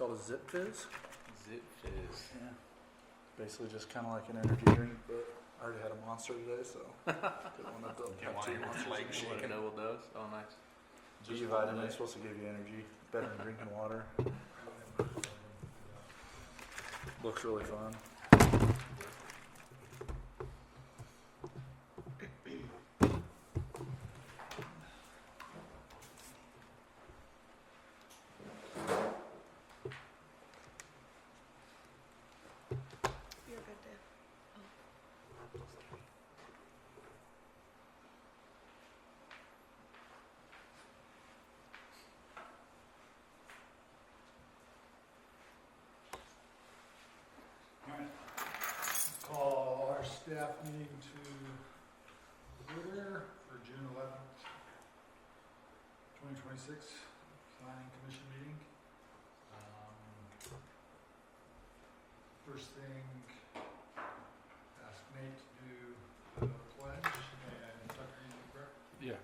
called a Zip Fizz. Zip Fizz. Yeah. Basically just kind of like an energy drink, but I already had a Monster today, so didn't want to Didn't have want two your Monsters. legs in one shaking. day. Double dose. Oh, nice. B vitamin is supposed to give you energy, better than drinking water. Looks really fun. You're good, Dave. Alright, call our staff meeting to order for June 11th, 2026, planning commission meeting. First thing, ask Nate to do the pledge and Tucker, you need prayer? Yeah.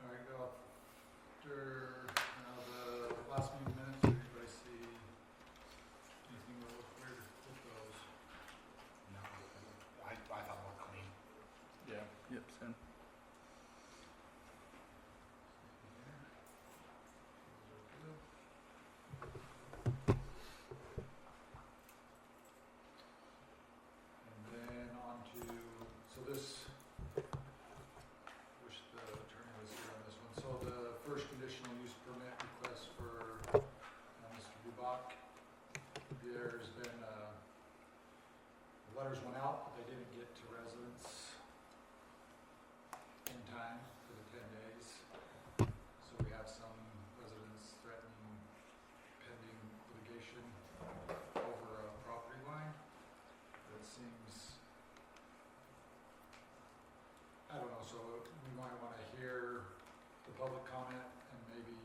Alright, go after, now the last meeting minutes, did anybody see anything that looked weird with those? No, I thought it looked clean. Yeah. Yep. Same. And then on to, so this, wish the attorney was here on this one. So the first conditional use permit request for Mr. Dubak, there's been, letters went out, but they didn't get to residents in time for the 10 days. So we have some residents threatening pending litigation over a property line. That seems, I don't know, so we might want to hear the public comment and maybe,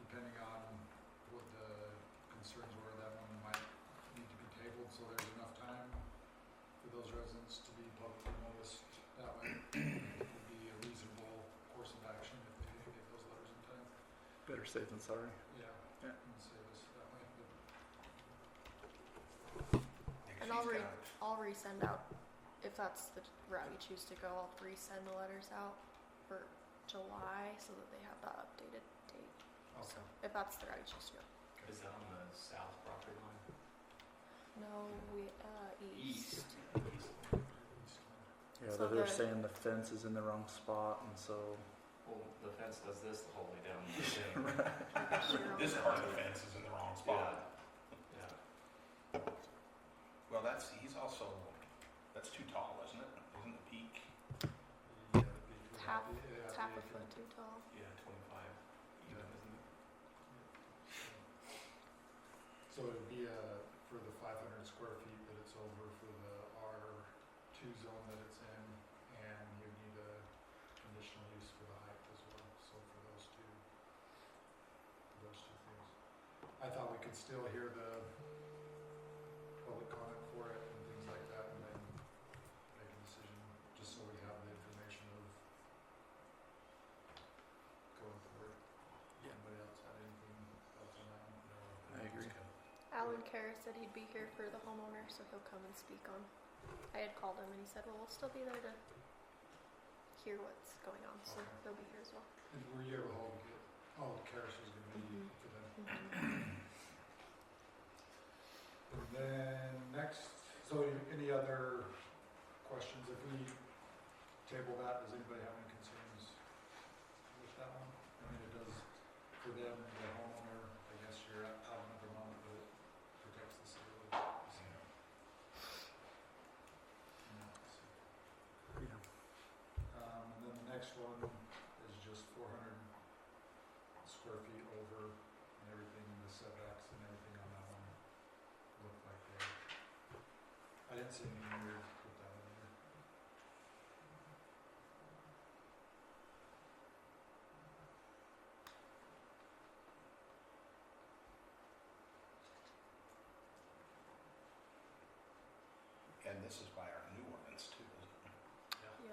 depending on what the concerns were, that one might need to be tabled so there's enough time for those residents to be publicly noticed. That way would be a reasonable course of action if they didn't get those letters in time. Better safe than sorry. Yeah, Yeah. and say this that way, but And I'll resend out, if that's the route you choose to go, I'll resend the letters out for July so that they have that updated date. So if that's the route you choose to go. Is that on the south property line? No, east. Yeah, So they're the- saying the fence is in the wrong spot, and so Well, the fence does this the whole way down. Cheryl. This part of the fence is in the wrong spot. Yeah. Well, he's also, that's too tall, isn't it? Isn't the peak? It's half a foot too tall. Yeah, 25. Even, isn't it? So it would be for the 500 square feet that it's over for the R2 zone that it's in, and you need a conditional use for the height as well, so for those two things. I thought we could still hear the public comment for it and things like that, and then make a decision, just so we have the information of going forward. Yeah. Anybody else have anything else on that one? I agree. Alan Kerr said he'd be here for the homeowner, so he'll come and speak on. I had called him and he said, well, we'll still be there to hear what's going on, so Okay. he'll be here as well. And were you able to hold it? Oh, Karis was gonna be Mhm. for them. And then next, so any other questions? If we table that, does anybody have any concerns with that one? I mean, it does, for them, the homeowner, I guess you're out another month, but it protects the city. And then the next one is just 400 square feet over and everything, the setbacks and everything on that one look like they, I didn't see anything weird with that one either. And this is by our new ordinance too, isn't it? Yeah.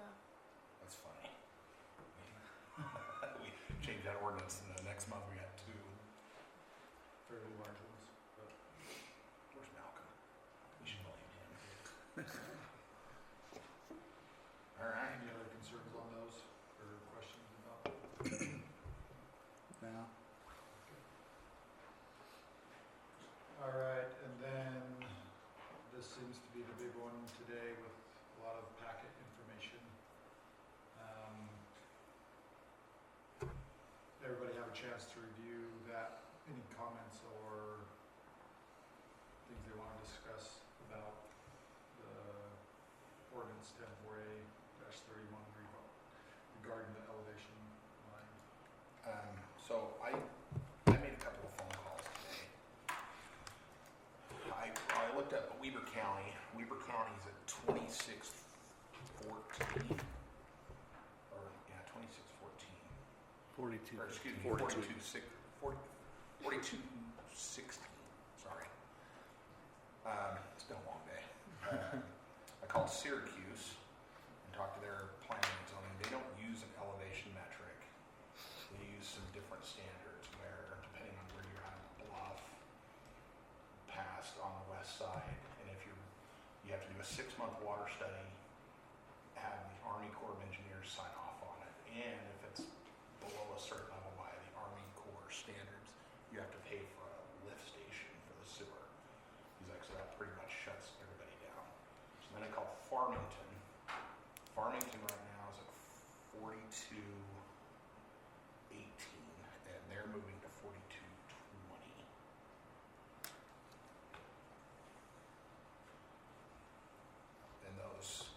So I made a couple of phone calls today. I looked up Weber County. Weber County's at 2614, or yeah, 2614. 42. Or excuse me, 4216. Sorry. It's been a long day. I called Syracuse and talked to their planning and zoning. They don't use an elevation metric. They use some different standards where, depending on where you're at on the bluff, past on the west side, and if you have to do a 6-month water study, have the Army Corps of Engineers sign off on it, and if it's below a certain level by the Army Corps standards, you have to pay for a lift station for the sewer. He's like, so that pretty much shuts everybody down. So then I called Farmington. Farmington right now is at 4218, and they're moving to 4220. And those,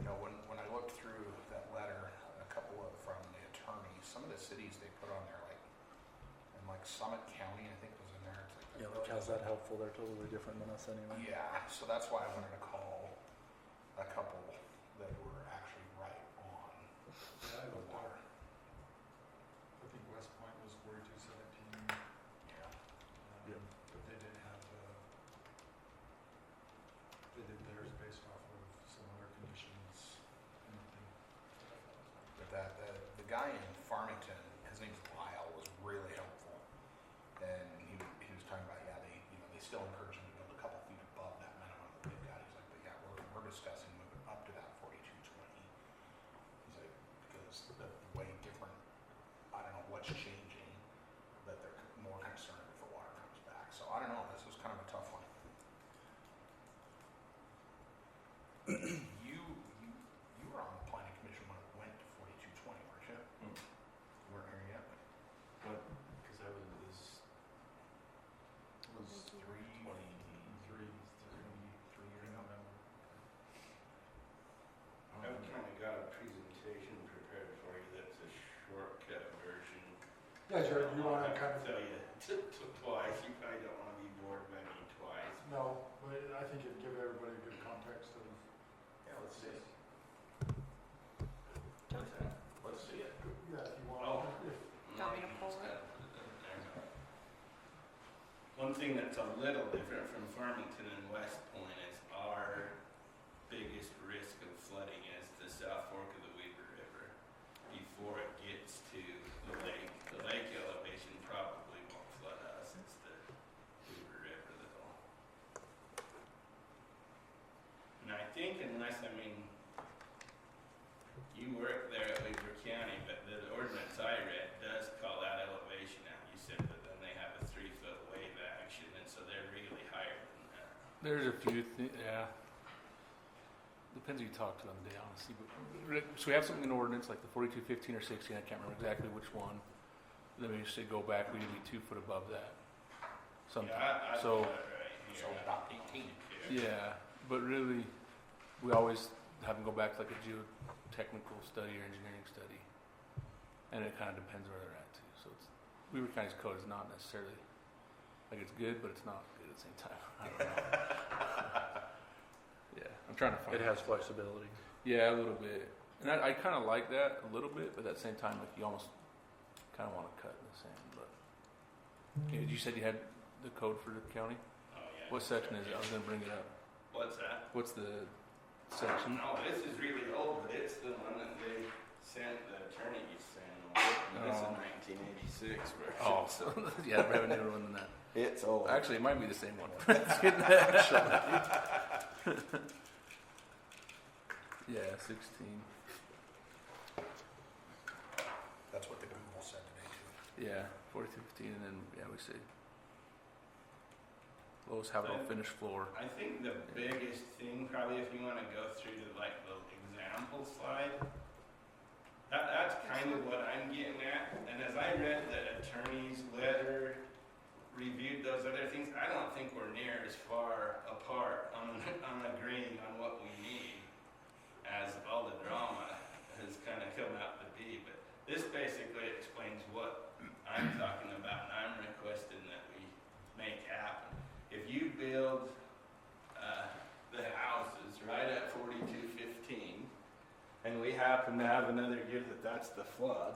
when I looked through that letter, a couple of from the attorney, some of the cities they put on there, like Summit County, I think was in there. It's like Yeah, like how's that helpful? They're totally different than us anyway. Yeah, so that's why I wanted to call a couple that were actually right on Yeah, I the looked water. up, I think West Point was 4217, Yeah. Yep. but they did have, they did theirs based off of some other conditions and everything. But the guy in Farmington, his name's Lyle, was really helpful, and he was talking about they still encourage him to build a couple feet above that minimum that they've got. He's like, but yeah, we're discussing moving up to that 4220. He's like, because the way different, I don't know what's changing, that they're more concerned if the water comes back. So I don't know. This was kind of a tough one. You were on the planning commission when it went to 4220, weren't you? You weren't here yet. What, because I was Thank you. 3 years ago. I've kind of got a presentation prepared for you that's a shortcut version. Yeah, Jared, you I'll wanna have kind to of, tell you twice, you probably don't want to be bored by me twice. no, but I think it'd give everybody a good context of Yeah, let's see it. Don't- Let's see it. yeah, if you want. Oh. Want me to pull it? One thing that's a little different from Farmington and West Point is our biggest risk of flooding is the South Fork of the Weber River before it gets to the lake. The lake elevation probably won't flood us, it's the Weber River that'll. And I think you work there at Weber County, but the ordinance I read does call out elevation out. You said that then they have a 3-foot wave action, and so they're really higher than that. There's a few things, yeah. Depends who you talk to on the day, honestly. But, so we have something in ordinance, like the 4215 or 16, I can't remember exactly which one. Then we used to go back, we need to be 2 foot above that. Something. Yeah, I So, got it right here. So about 18. yeah, but really, we always have them go back to like a geotechnical study or engineering study. And it kind of depends where they're at too. So it's, Weber County's code is not necessarily, like it's good, but it's not good at the same time. I don't know. Yeah, I'm trying to find It has flexibility. Yeah, a little bit. And I kind of like that a little bit, but at the same time, like you almost kind of want to cut in the sand. But you said you had the code for the county? Oh, yeah. What section is it? I was going to bring it up. What's that? What's the section? No, this is really old, but it's the one that they sent, the attorney sent. This Oh. is 1986. version. Oh, so yeah, we have a newer one than that. It's old. Actually, it might be the same one. Yeah, 16. That's what the Google said today too. Yeah, 4215, and then yeah, we see lowest habitable finished floor. I think the biggest thing, probably if you want to go through to like the example slide, that's kind of what I'm getting at. And as I read the attorney's letter, reviewed those other things, I don't think we're near as far apart on agreeing on what we need as all the drama has kind of come out to be. But this basically explains what I'm and we happen to have another year that's the flood,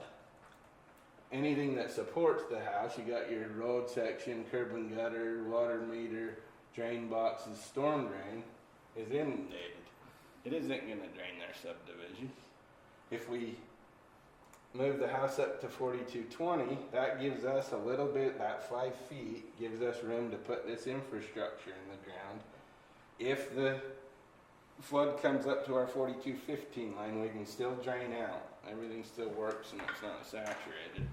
anything that supports the house, you got your road section, curb and gutter, water meter, drain boxes, storm drain, is inundated. It isn't going to drain their subdivision. If we move the house up to 4220, that gives us a little bit, that 5 feet gives us room to put this infrastructure in the ground. If the flood comes up to our 4215 line, we can still drain out. Everything still works and it's not saturated.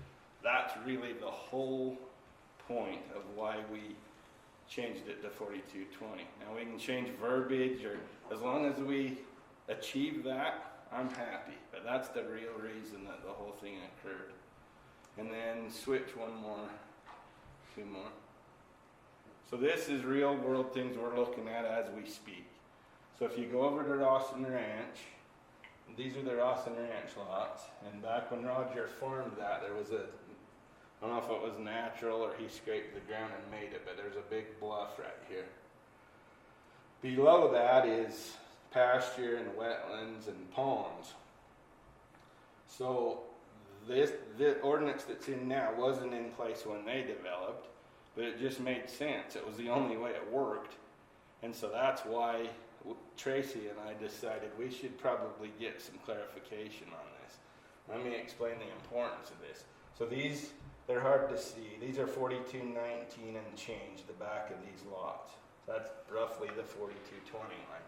That's really the whole point of why we changed it to 4220. Now we can change verbiage, or as long as we achieve that, I'm happy. But that's the real reason that the whole thing occurred. And then switch two more. So this is real world things we're looking at as we speak. So if you go over to Rawson Ranch, these are the Rawson Ranch lots. And back when Roger farmed that, there was I don't know if it was natural or he scraped the ground and made it, but there's a big bluff right here. Below that is pasture and wetlands and ponds. So the ordinance that's in now wasn't in place when they developed, but it just made sense. It was the only way it worked. And so that's why Tracy and I decided we should probably get some clarification on this. Let me explain the importance of this. So they're hard to see. These are 4219 and change, the back of these lots. That's roughly the 4220 line.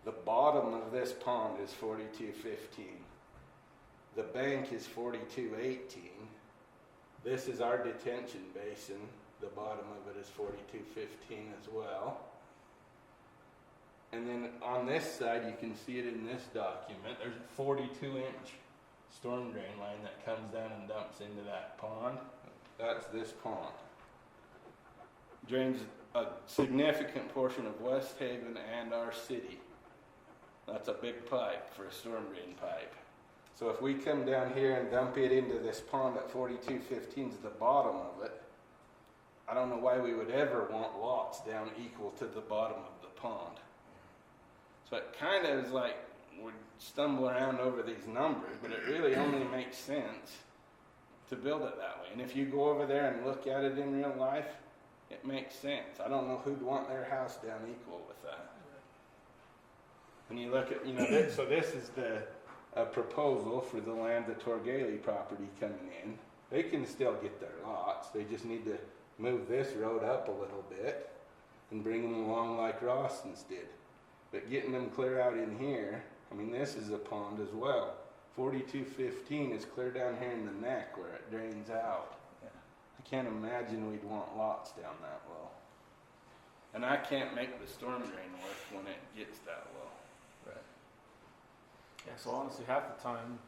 The bottom of this pond is 4215. The bank is 4218. This is our detention basin. The bottom of it is 4215 as well. And then on this side, you can see it in this document, there's a 42-inch storm drain line that comes down and dumps into that pond. That's this pond. Drains a significant portion of West Haven and our city. That's a big pipe for a storm drain pipe. So if we come down here and dump it into this pond at 4215 to the bottom of it, I don't know why we would ever want lots down equal to the bottom of the pond. So it kind of is like we stumble around over these numbers, but it really only makes sense to build it that way. And if you go over there and look at it in real life, it makes sense. I don't know who'd want their house down equal with that. And you look at, so this is a proposal for the land, the Torgaley property coming in. They can still get their lots. They just need to move this road up a little bit and bring them along like Rawson's did. But getting them clear out in here, this is a pond as well. 4215 is clear down here in the neck where it drains out. Yeah. I can't imagine we'd want lots down that low. And I can't make the storm drain work when it gets that low. Right. Yeah, so honestly, half the time,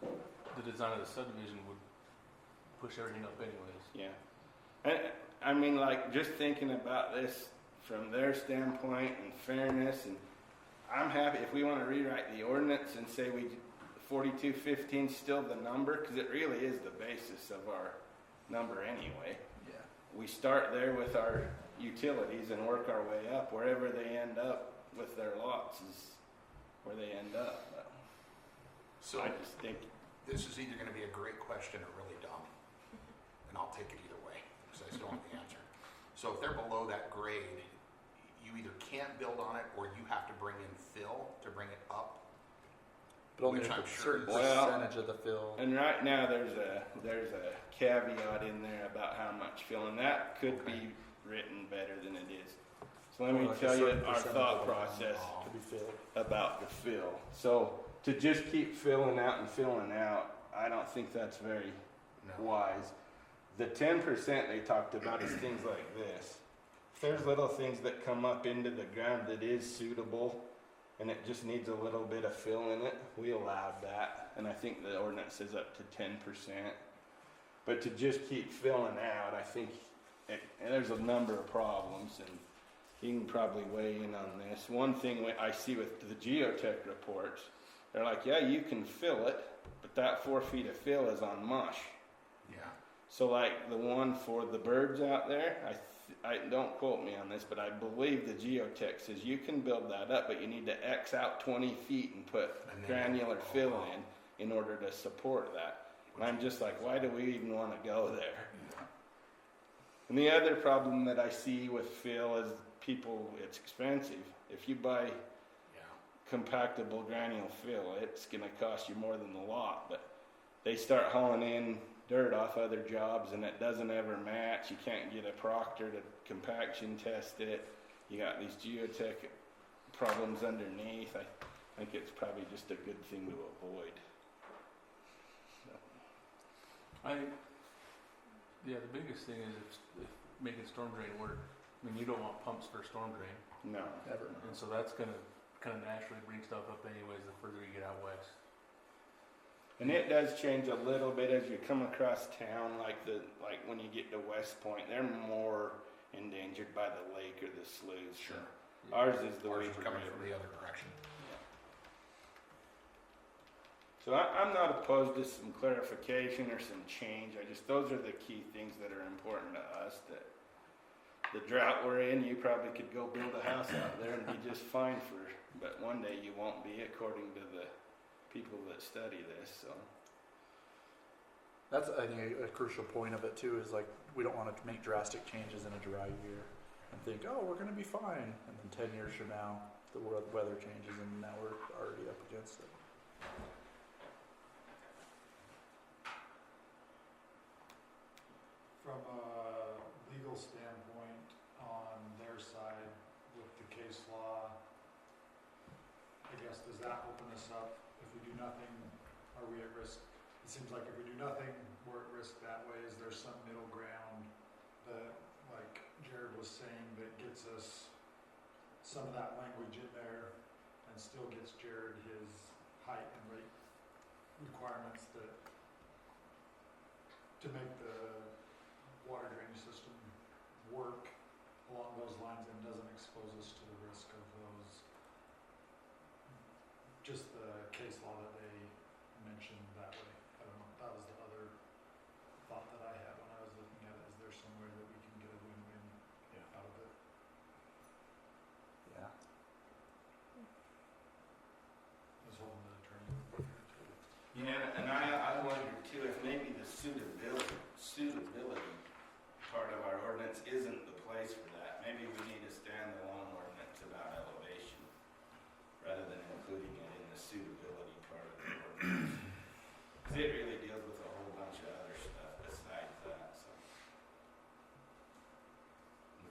the design of the subdivision would push everything up anyways. Yeah. And just thinking about this from their standpoint and fairness, and I'm happy if we want to rewrite the ordinance and say 4215 is still the number, because it really is the basis of our number anyway. Yeah. We start there with our utilities and work our way up. Wherever they end up with their lots is where they end up. But So I just think this is either going to be a great question or really dumb, and I'll take it either way because I still want the answer. So if they're below that grade, you either can't build on it or you have to bring in fill to bring it up. But only Which a I'm sure certain is- percentage of the fill. And right now, there's a caveat in there about how much fill, and that could be written better than it is. So let me Like a tell you certain our percentage thought of the process To be filled. about the fill. So to just keep filling out and filling out, I don't think that's very No. wise. The 10% they talked about is things like this. If there's little things that come up into the ground that is suitable and it just needs a little bit of fill in it, we allowed that. And I think the ordinance is up to 10%. But to just keep filling out, I think and there's a number of problems, and you can probably weigh in on this. One thing I see with the geotech reports, they're like, yeah, you can fill it, but that 4 feet of fill is on mush. Yeah. So like the one for the birds out there, I I don't quote me on this, but I believe the geotech says you can build that up, but you need to X out 20 feet and put And then- granular fill in order to support that. And I'm just like, why do we even want to go there? And the other problem that I see with fill is people, it's expensive. If you buy Yeah. compactable granule fill, it's going to cost you more than the lot. But they start hauling in dirt off other jobs and it doesn't ever match. You can't get a proctor to compaction test it. You got these geotech problems underneath. I think it's probably just a good thing to avoid. Yeah, the biggest thing is if making storm drain work. I mean, you don't want pumps for storm drain, No. Never. and so that's gonna kind of naturally bring stuff up anyways the further you get out west. And it does change a little bit as you come across town, like when you get to West Point, they're more endangered by the lake or the sloughs. Sure. Ours is the Ours way is coming from the other direction. So I'm not opposed to some clarification or some change. Those are the key things that are important to us. That the drought we're in, you probably could go build a house out there and be just fine but one day you won't be, according to the people that study this. So That's, I think, a crucial point of it too. Is like we don't want to make drastic changes in a dry year and think, oh, we're going to be fine, and then 10 years from now, the weather changes, and now we're already up against it. From a legal standpoint on their side with the case law, I guess, does that open us up? If we do nothing, are we at risk? It seems like if we do nothing, we're at risk that way. Is there some middle ground that, like Jared was saying, that gets us some of that language in there and still gets Jared his height and rate requirements that to make the water drainage system work along those lines and doesn't expose us to the risk of those, just the case law that they mentioned that way. I don't know, that was the other thought that I had when I was looking at it. Is there some way that we can get a win-win out of it? Yeah. I was hoping the attorney would be here too. yeah, and I wonder too if maybe the suitability part of our ordinance isn't the place for that. Maybe we need a standalone ordinance about elevation rather than including it in the suitability part of the ordinance. Because it really deals with a whole bunch of other stuff besides that. So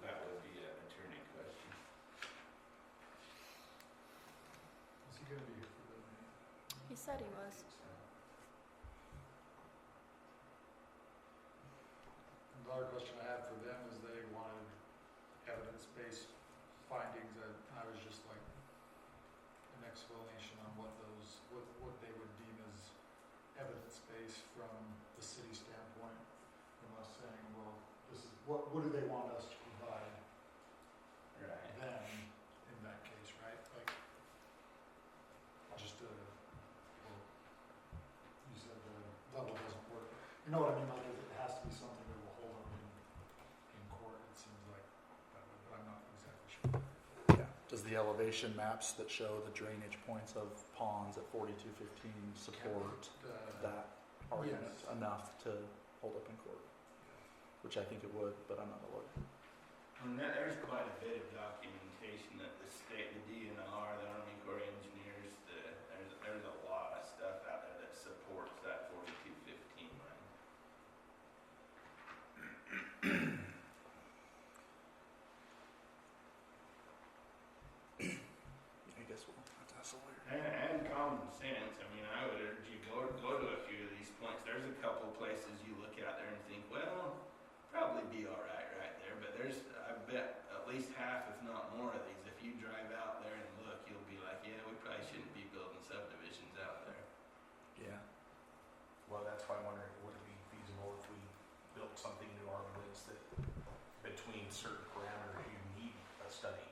that would be an attorney question. Is he gonna be here for the meeting? He said he was. The other question I had for them is they wanted evidence-based findings, and I was just like, an explanation on what they would deem as evidence-based from the city standpoint, from us saying, well, this is, what do they want us to provide Right. them in that case, right? Like, just well, you said the level doesn't work. You know what I mean? Like, it has to be something that will hold them in court, it seems like that way, but I'm not exactly sure. Yeah. Does the elevation maps that show the drainage points of ponds at 4215 support that argument Yes. enough to hold up in court? Which I think it would, but I'm not a lawyer. And there's quite a bit of documentation that the state, the DNR, the Army Corps of Engineers, there's a lot of stuff out there that supports that 4215 line. I guess we'll have to ask a lawyer. And common sense. I mean, I would urge you go to a few of these points. There's a couple places you look out there and think, well, probably be all right there. But there's, I bet, at least half, if not more, of these. If you drive out there and look, you'll be like, yeah, we probably shouldn't be building subdivisions out there. Yeah. Well, that's why I'm wondering, would it be feasible if we built something into our ordinance that between certain parameters you need a study?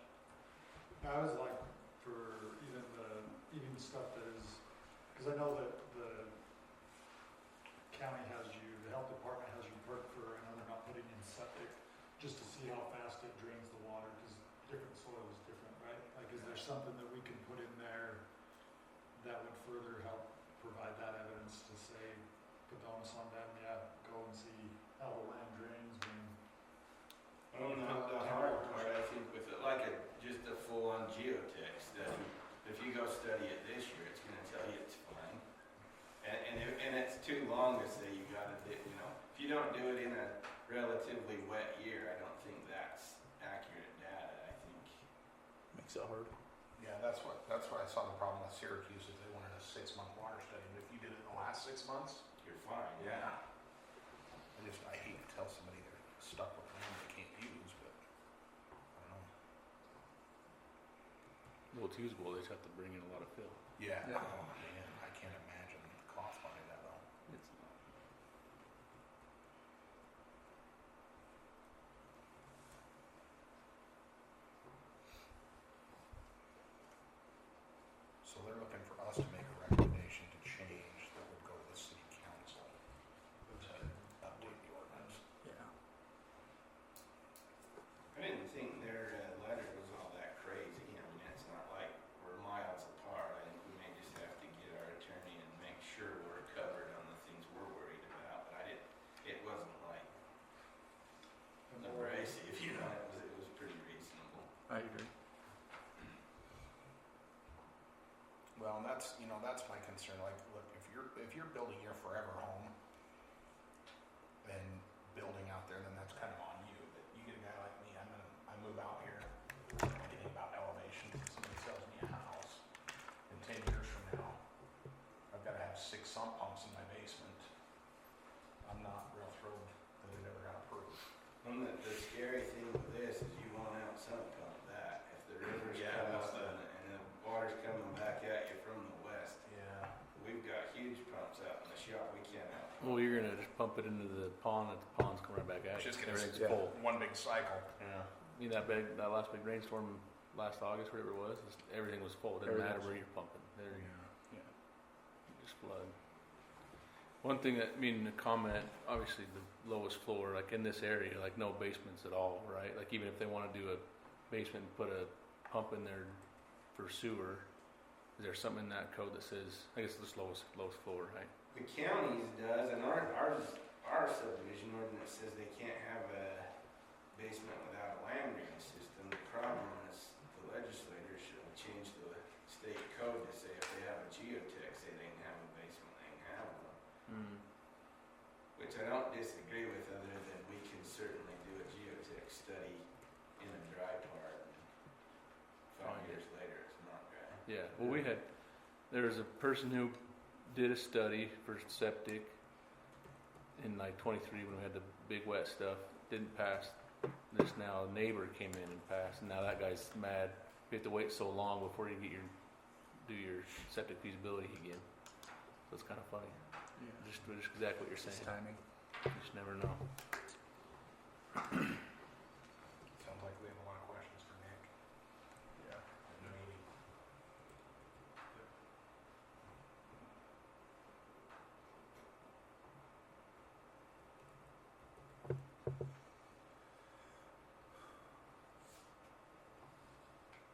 I was like, for even stuff that is, because I know that the county has you, the health department has you perk for, I know they're not putting in septic, just to see how fast there's something that we can put in there that would further help provide that evidence to say, put the onus on them, yeah, go and see how the land drains and. Well, not the hard part, I think, with it, like just a full-on geotech study. If you go study it this year, it's gonna tell you it's fine. And it's too long to say you gotta do, you know, if you don't do it in a relatively wet year, I don't think that's accurate data, I think. Makes it hard. Yeah, that's what I saw the problem with Syracuse, is they wanted a 6-month water study, but if you did it in the last 6 months, You're fine. yeah. I hate to tell somebody they're stuck with land they can't use, but I don't know. Well, it's usable, they just have to bring in a lot of fill. Yeah. Yeah. Oh man, I can't imagine the cost behind that though. It's not. So they're looking for us to make a recommendation to change that would go to the city council to update the ordinance. Yeah. I didn't think their letter was all that crazy. I mean, it's not like we're miles apart. I think we may just have to get our attorney and make sure we're covered on the things we're worried about. But it wasn't like abrasive, you know, it was pretty reasonable. I agree. Well, and that's my concern. Like, look, if you're building your forever home and building out there, then that's kind of on you. But you get a guy like me, I move out here, I don't know anything about elevation. Somebody sells me a house, and 10 years from now, I've got to have 6 sump pumps in my basement. I'm not real thrilled that it ever got approved. And the scary thing with this is you want out sump pump that. If the river's Yeah, coming that's up and the water's coming back at you from the west, Yeah. we've got huge pumps out in the shop. We can't out. Well, you're gonna just pump it into the pond, and the pond's coming right back at It's you. just gonna Everything's sit full. one big cycle. Yeah. I mean, that last big rainstorm last August, whatever it was, everything was full. It didn't matter Everything's- where you're pumping. You just flood. One thing that, I mean, the comment, obviously the lowest floor, like in this area, like no basements at all, right? Like even if they want to do a basement and put a pump in there for sewer, is there something in that code that says, I guess the lowest floor, right? The county's does, and our subdivision ordinance says they can't have a basement without a land drain system. The problem is the legislators should have changed the state code to say if they have a geotech, say they can have a basement, they can have one. Which I don't disagree with, other than we can certainly do a geotech study in a dry part. And 5 years later, it's not dry. Yeah, well, there was a person who did a study for septic in like 23 when we had the big wet stuff, didn't pass. This now a neighbor came in and passed, and now that guy's mad. You have to wait so long before you do your septic feasibility again. So it's kind of funny. Yeah. Just exactly what you're It's saying. timing. You just never know. Sounds like we have a lot of questions for Nick Yeah. at the meeting.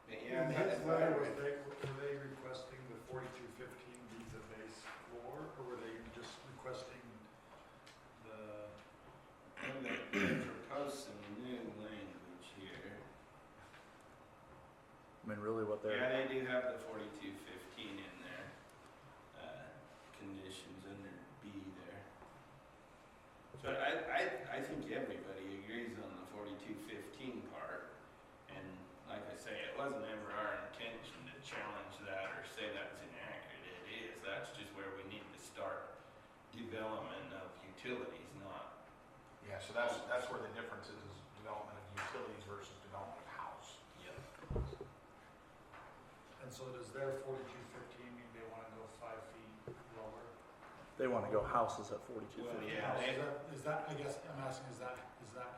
But yeah, In that's his why letter, we're- were they requesting the 4215 be the base floor, or were they just requesting the? they proposed some new language here. I mean, really, what they're Yeah, they do have the 4215 in there. Conditions under B there. But I think everybody agrees on the 4215 part. And like I say, it wasn't ever our intention to challenge that or say that's inaccurate. It is. That's just where we need to start development of utilities, not. Yeah, so that's where the difference is development of utilities versus development of house. Yep. And so does their 4215 mean they want to go 5 feet lower? they want to go houses at 4250. Well, yeah. House, is that, I guess, I'm asking, is that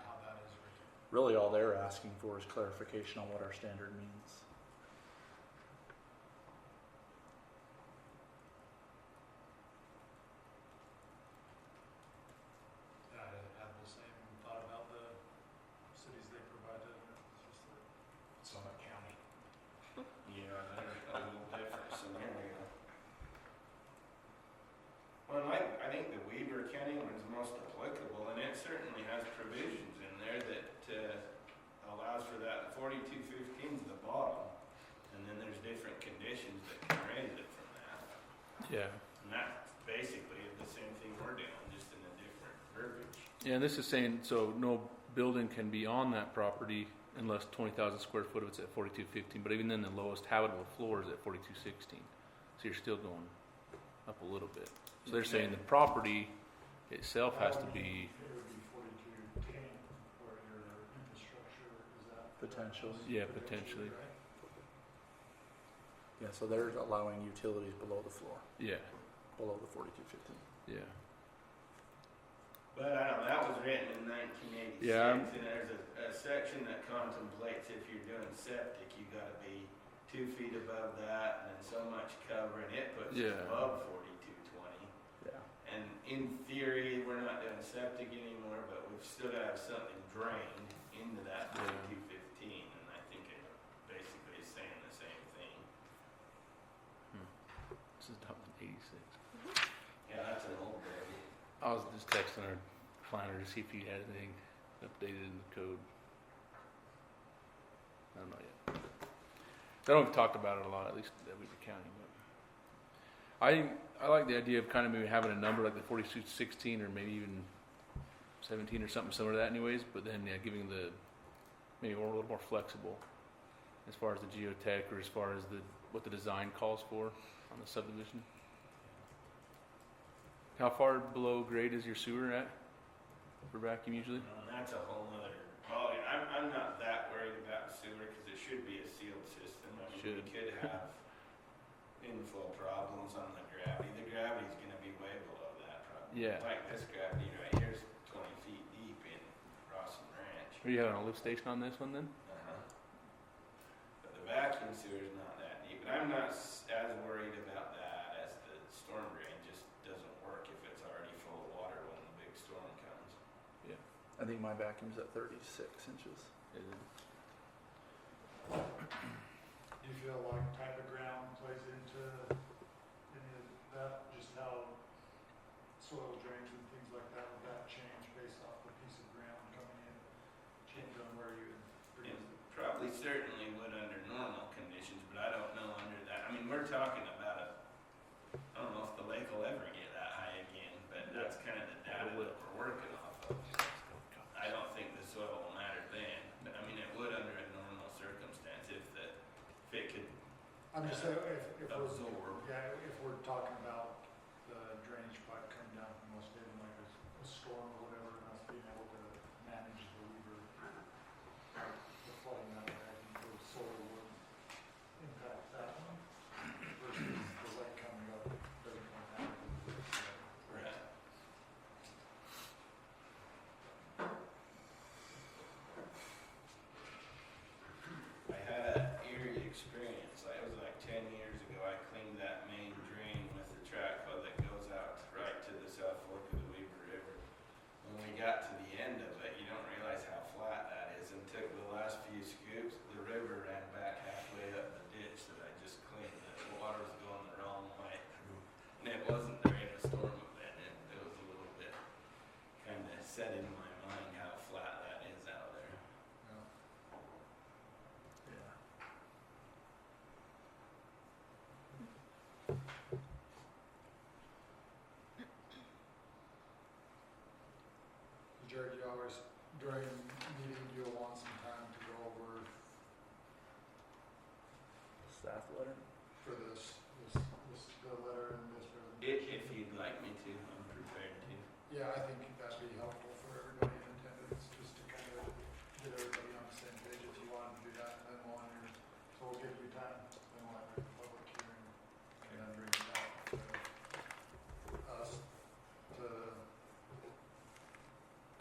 how that is written? Really, all they're asking for is clarification on what our standard means. I had the same thought about the cities they provided. It's just that Summit County. Yeah. And that's basically the same thing we're doing, just in a different verbiage. Yeah, and this is saying, so no building can be on that property unless 20,000 square foot if it's at 4215, but even then the lowest habitable floor is at 4216. So you're still going up a little bit. So they're saying the property itself has to be, It would be 4210 where your infrastructure is at. Potentially. yeah, potentially. Right? Yeah, so they're allowing utilities below the floor, Yeah, below the 4215. yeah. But I don't know, that was written in 1986, Yeah. and there's a section that contemplates if you're doing septic, you gotta be 2 feet above that, and then so much cover, and it puts it Yeah. above 4220. Yeah. And in theory, we're not doing septic anymore, but we've still gotta have something drained into that Yeah. 4215, and I think it basically is saying the same thing. This is done in 86. Yeah, that's an old baby. I was just texting our planner to see if he had anything updated in the code. I don't know yet. I know we've talked about it a lot, at least at Weaver County. But I like the idea of kind of maybe having a number like the 4216 or maybe even 17 or something similar to that, anyways. But then giving maybe a little more flexible as far as the geotech or as far as what the design calls for on the subdivision. How far below grade is your sewer at for vacuum usually? That's a whole nother ballgame. I'm not that worried about sewer because it should be a sealed system. I mean, Should. we could have inflow problems on the gravity. The gravity's going to be way below that probably. Yeah. Like this gravity right here is 20 feet deep in Rawson Ranch. Are you having a lift station on this one then? But the vacuum sewer is not that deep. But I'm not as worried about that as the storm drain just doesn't work if it's already full of water when the big storm comes. I think my vacuum's at 36 inches. Is it? Do you feel like type of ground plays into any of that? Just how soil drains and things like that, would that change based off the piece of ground coming in? Change on where you It produce it? probably certainly would under normal conditions, but I don't know under that. I mean, we're talking about I don't know if the lake will ever get that high again, but that's kind of the data that we're working off of. I don't think the soil will matter then. I mean, it would under a normal circumstance if it could I'm just saying, if we're, absorb. yeah, if we're talking about the drainage pipe coming down from West Haven, like a storm or whatever, and us being able to manage the Weaver, the flooding out there, the soil would impact that one versus the lake coming up, doesn't come down. Right. I had an eerie experience. It was like 10 years ago. I cleaned that main drain with the track hoe that goes out right to the South Fork of the Weaver River. When we got to the end of it, you don't realize how flat that is. And took the last few scoops, the river ran back halfway up the ditch that I just cleaned. The water was going the wrong way. And it wasn't during a storm event. It was a little bit kind of set in my mind how flat that is out there. Yeah. Yeah. Jared, you always, during meeting, you'll want some time to go over Staff letter. for the letter and this presentation. If you'd like me to, I'm prepared to. Yeah, I think that'd be helpful for everybody in attendance, just to kind of get everybody on the same page if you wanted to do that, and then so we'll give you time, then we'll have a public hearing, and then bring it back to us to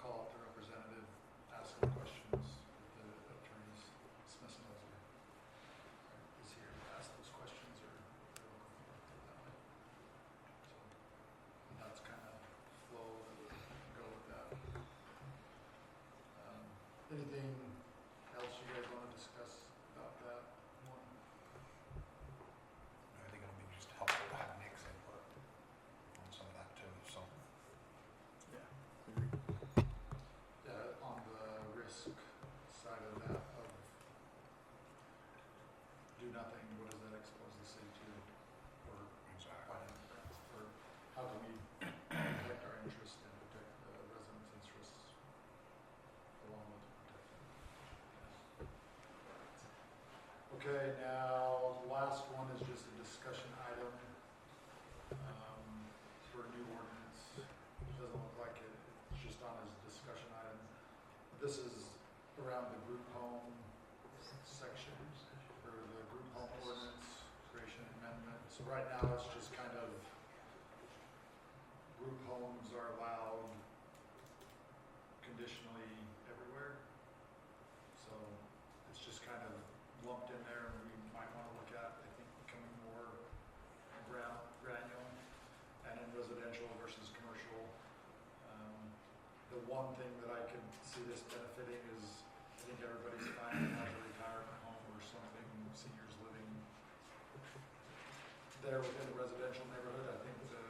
call up the representative, ask some questions, if the attorneys, Smith and Ozer is here to ask those questions, or they'll go that way. So that's kind of flow and go with that. Anything else you guys want to discuss about that one? I think it'll be just helpful to have Nick's input on some of that too, so. Yeah. On the risk side of that, of do nothing, what does that expose the city to, or Exactly. financial? just on as a discussion item. This is around the group home section, or the group home ordinance creation amendment. So right now, it's just kind of, group homes are allowed conditionally everywhere. So it's just kind of lumped in there, and we might want to look at, I think, becoming more granular, and in residential versus commercial. The one thing that I could see this benefiting is, I think everybody's fine to have a retirement home or something, seniors living there within the residential neighborhood. I think the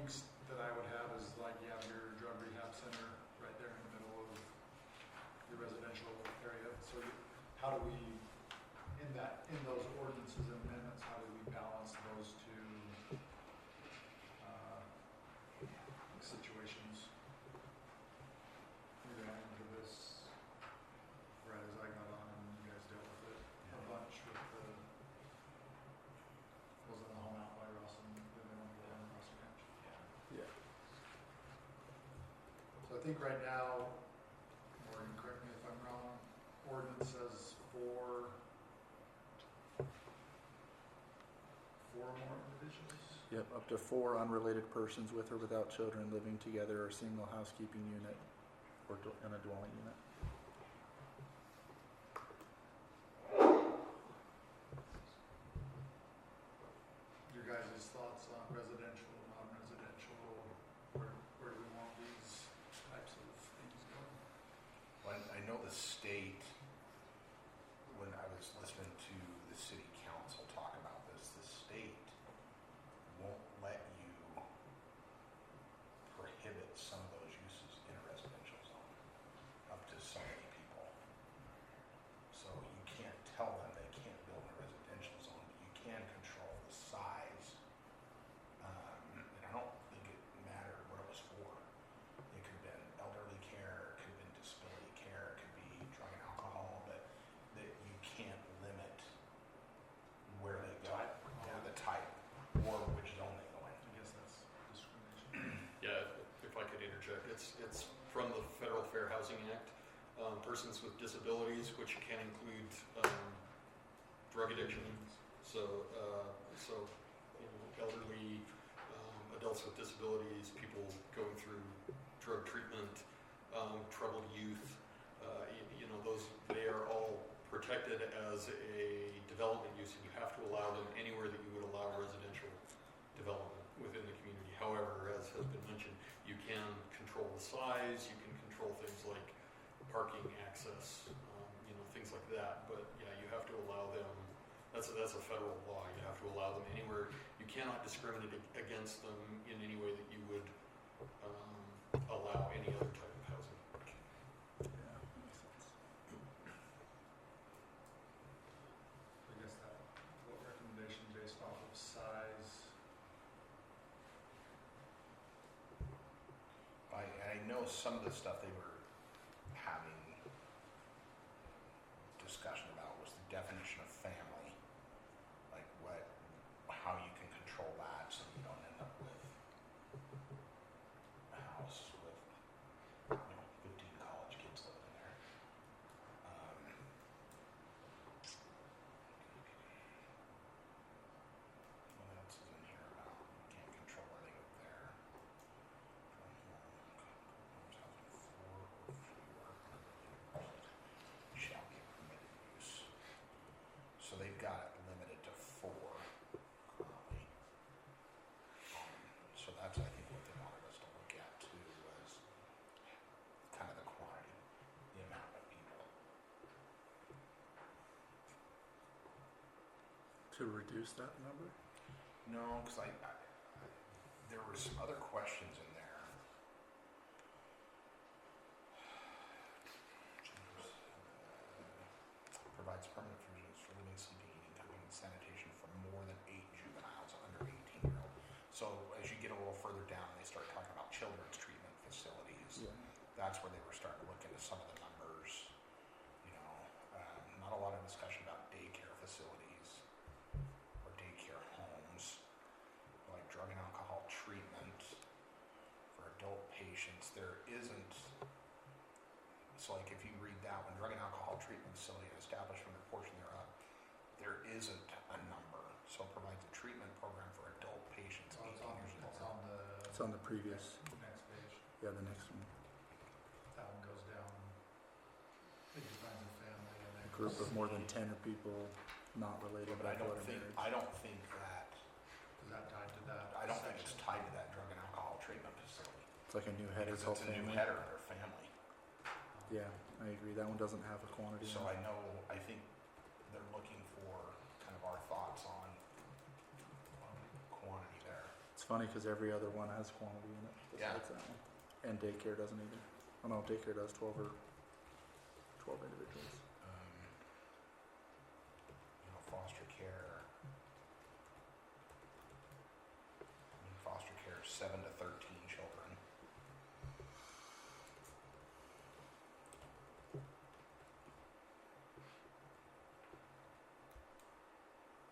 angst that I would have is like, you have your drug rehab center right there in the middle of your residential area. So how do we, in those ordinances and amendments, how do we balance those two situations? We ran into this right as I got on, and you guys dealt with it a bunch with the, wasn't the home out by Ross, and then they wanted to go down Ross Ranch. Yeah. So I think right now, Morgan, correct me if I'm wrong, ordinance says four more individuals? Yep, up to 4 unrelated persons with or without children living together or single housekeeping unit or in a dwelling unit. Your guys' thoughts on residential, non-residential, where do we want these types of things going? Well, I know the state, when I was listening to the city council talk about this, the state won't let you prohibit some of those uses in a residential zone, up to so many people. So you can't tell them they can't build in a residential zone, but you can control the size. And I don't think it mattered what it was for. It could have been elderly care, it could have been disability care, it could be drug and alcohol, but that you can't limit where they go. Yeah, the type, or which zone they go in. I guess that's discrimination. Yeah, if I could interject, it's from the Federal Fair Housing Act. Persons with disabilities, which can include drug addiction, so elderly, adults with disabilities, people going through drug treatment, troubled youth, they are all protected as a development use, and you have to allow them anywhere that you would allow residential development within the community. However, as has been mentioned, you can control the size, you can control things like parking access, things like that. But yeah, you have to allow them. That's a federal law. You have to allow them anywhere. You cannot discriminate against them in any way that you would allow any other type of housing. Yeah, makes sense. I guess that, what recommendation based off of size? I know some of the stuff they were having discussion about was the definition of family, like how you can control that so you don't end up with a house with 15 college kids living there. What else is in here about you can't control where they go there? Shall be permitted use. So they've got it limited to 4 currently. So that's, I think, what they wanted us to look at too, was kind of the quantity, the amount of people. To reduce that number? No, because there were some other questions in there. Provides permanent provisions for living, sleeping, eating, cooking, and sanitation for more than 8 juveniles under 18-year-old. So as you get a little further down, they start talking about children's treatment facilities. Yeah. That's where they were starting to look into some of the numbers. Not a lot of discussion about daycare facilities or daycare homes, like drug and alcohol treatment for adult treatment facility and establishment or portion thereof. There isn't a number, so it provides a treatment program for adult patients Oh, 18 years and it's older. It's on the previous, next page. yeah, the next one. That one goes down. It defines a family and then. A group of more than 10 people not related But by blood or marriage. I don't think that, Is that tied to that? I don't think it's section? tied to that drug and alcohol treatment facility. It's like a new header, Because it's all it's a new family. header under family. Yeah, I agree. That one doesn't have a quantity. So in it. I think they're looking for kind of our thoughts on quantity there. It's funny because every other one has quantity in it Yeah. besides that one. And daycare doesn't either. Oh no, daycare does 12 individuals. Foster care. Foster care, 7 to 13 children.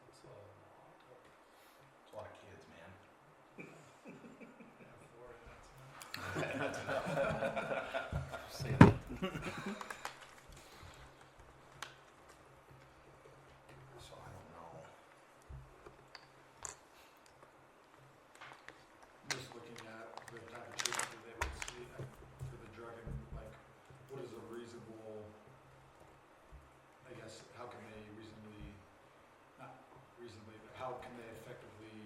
It's a It's a lot of kids, man. that's enough. Say that. So I don't know. Just looking at the type of treatment that they would see for the drug and like, what is a reasonable, I guess, how can they reasonably, not reasonably, but how can they effectively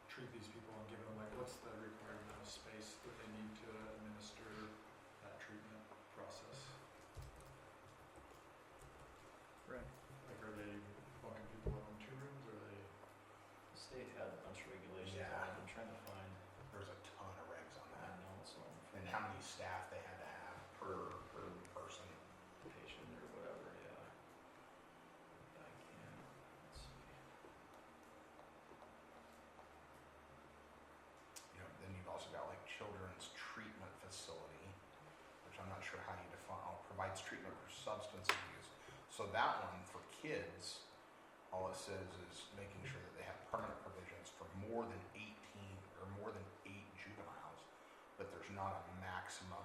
treat these people and give them like, what's the required amount of space that they need to administer that treatment process? Right. Like, are they bunking people up in 2 rooms, or are they? The state had a bunch of regulations Yeah. on it. I'm trying to find, There's a ton of regs on I that. know it's on And how many staff they had to have per person. patient or whatever, yeah. I can, let's see. Then you've also got like children's treatment facility, which I'm not sure how you define, provides treatment for substance abuse. So that one for kids, all it says is making sure that they have permanent provisions for more than 18 or more than 8 juveniles, but there's not a maximum.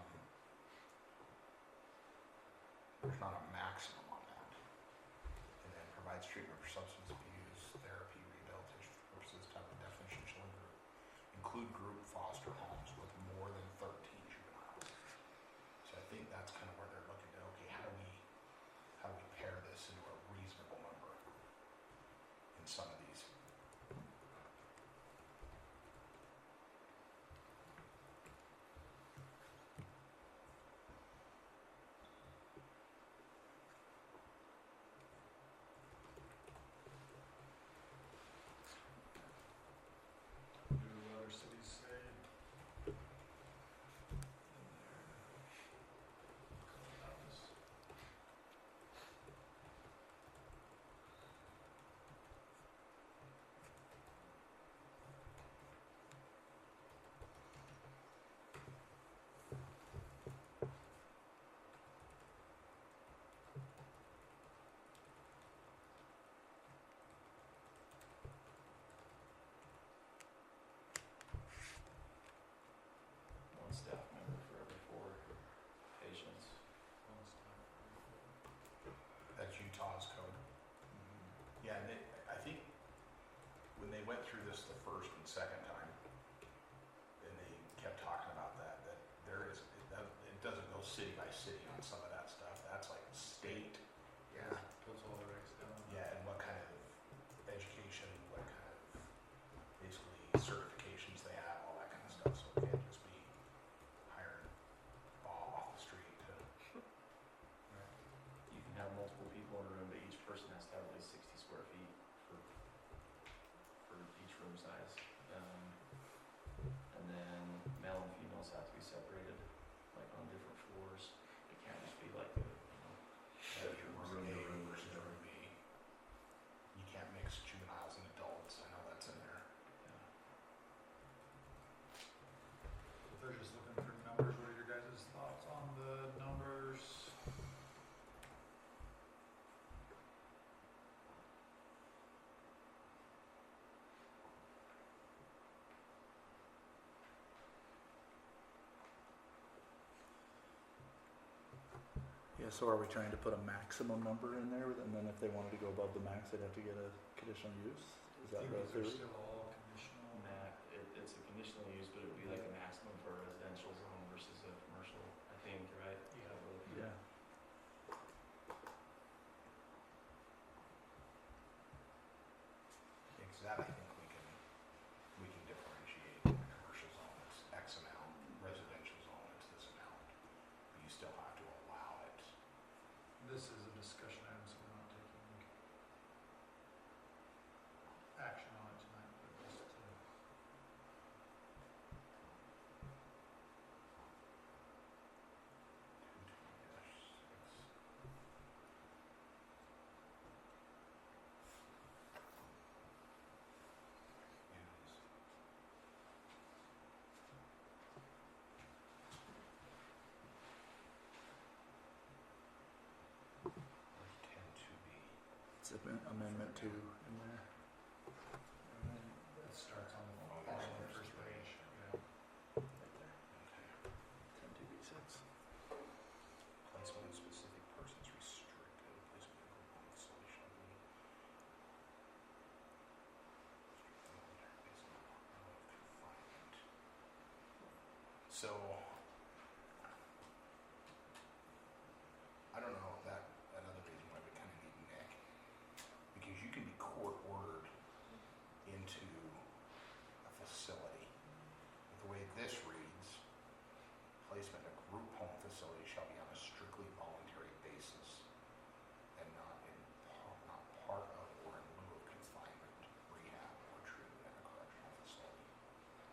There's not a maximum on that. And then provides treatment for substance abuse, therapy, rehabilitation courses, type of definition shall include group foster homes with more than 13 juveniles. So I think that's kind of where they're looking at, okay, how do we pair this into a reasonable number in some of these? Do other cities say? In their Columbus. One staff member for every 4 patients. That's Utah's code. Yeah, and I think when they went through this the first and second time, and they kept talking about that there is, it doesn't go city by city on some of that stuff. That's like state. Yeah. Puts all the regs down. Yeah, and what kind of education, what kind of basically certifications they have, all that kind of stuff. So it can't just be hiring Bob off the street to. You can have multiple people in a room, but each person has to have at least 60 square feet for each room size. so are we trying to put a maximum number in there, and then if they wanted to go above the max, they'd have to get a conditional use? Is that the These are theory? still all conditional. It's a conditional use, but it'd be like a maximum for a residential zone versus a commercial, I think, right? Yeah. Because that I think we can differentiate. Commercial zone, it's X amount, residential zone, it's this amount. But you still have to allow it. This is a discussion item, so we're not taking action on it tonight, but just to. It's amendment 2 in there. And then it starts on the first page, yeah. Right there. 10-2B6. Placement of specific persons restricted. Placement of group home facility shall be confinement. So, I don't know that other reason why we kind of need Nick, because you can be court ordered into a facility. The way this reads, placement of group home facility shall be on a strictly voluntary basis and not part of or in lieu of confinement, rehab, or treatment in a correctional facility.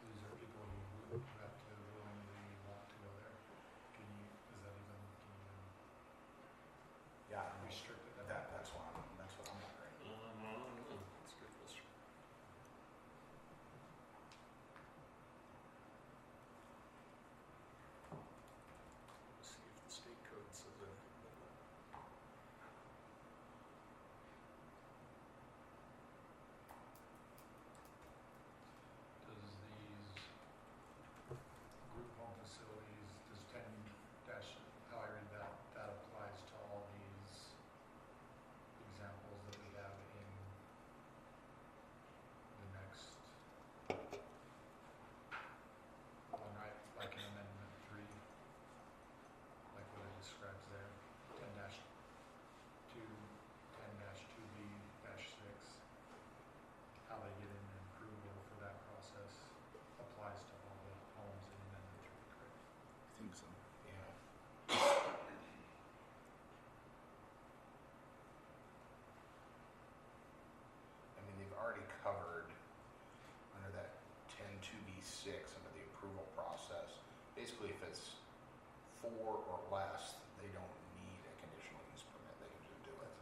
These are people who have to willingly want to go there. Can you Yeah, restrict it? that's what I'm wondering. That's a great question. Let's see if the state code says anything about that. Does these group home facilities, does 10 dash, how I read that, that applies to all these examples that we have in the next one, right? Like in amendment 3, like what it describes there, 10-2, 10-2B-6, how they get in approval for that process applies to all the homes in amendment 3, correct? I think so. Yeah. I mean, they've already covered under that 10-2B6 under the approval process. Basically, if it's 4 or less, they don't need a conditional use permit. They can just do it.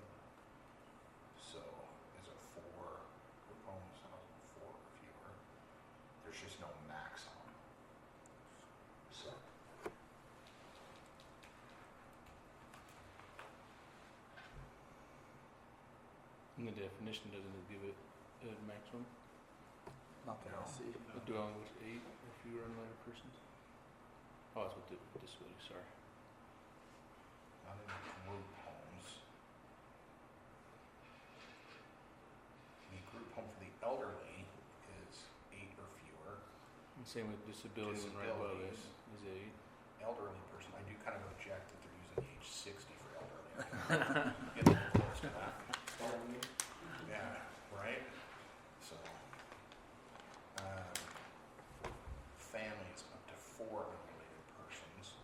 So, is it 4 group homes, housing 4 or fewer? There's just no max on them. So. And the definition doesn't it give it a maximum? Not that I see. A dwelling with 8 or fewer unmarried persons? Oh, that's with disability, sorry. Not in group homes. The group home for the elderly is 8 or fewer. And same with disability when right above it Disabilities. is 8. Elderly person, I do kind of object that they're using the age 60 for elderly. Getting a little close to that. Yeah, right? So, families up to 4 unrelated persons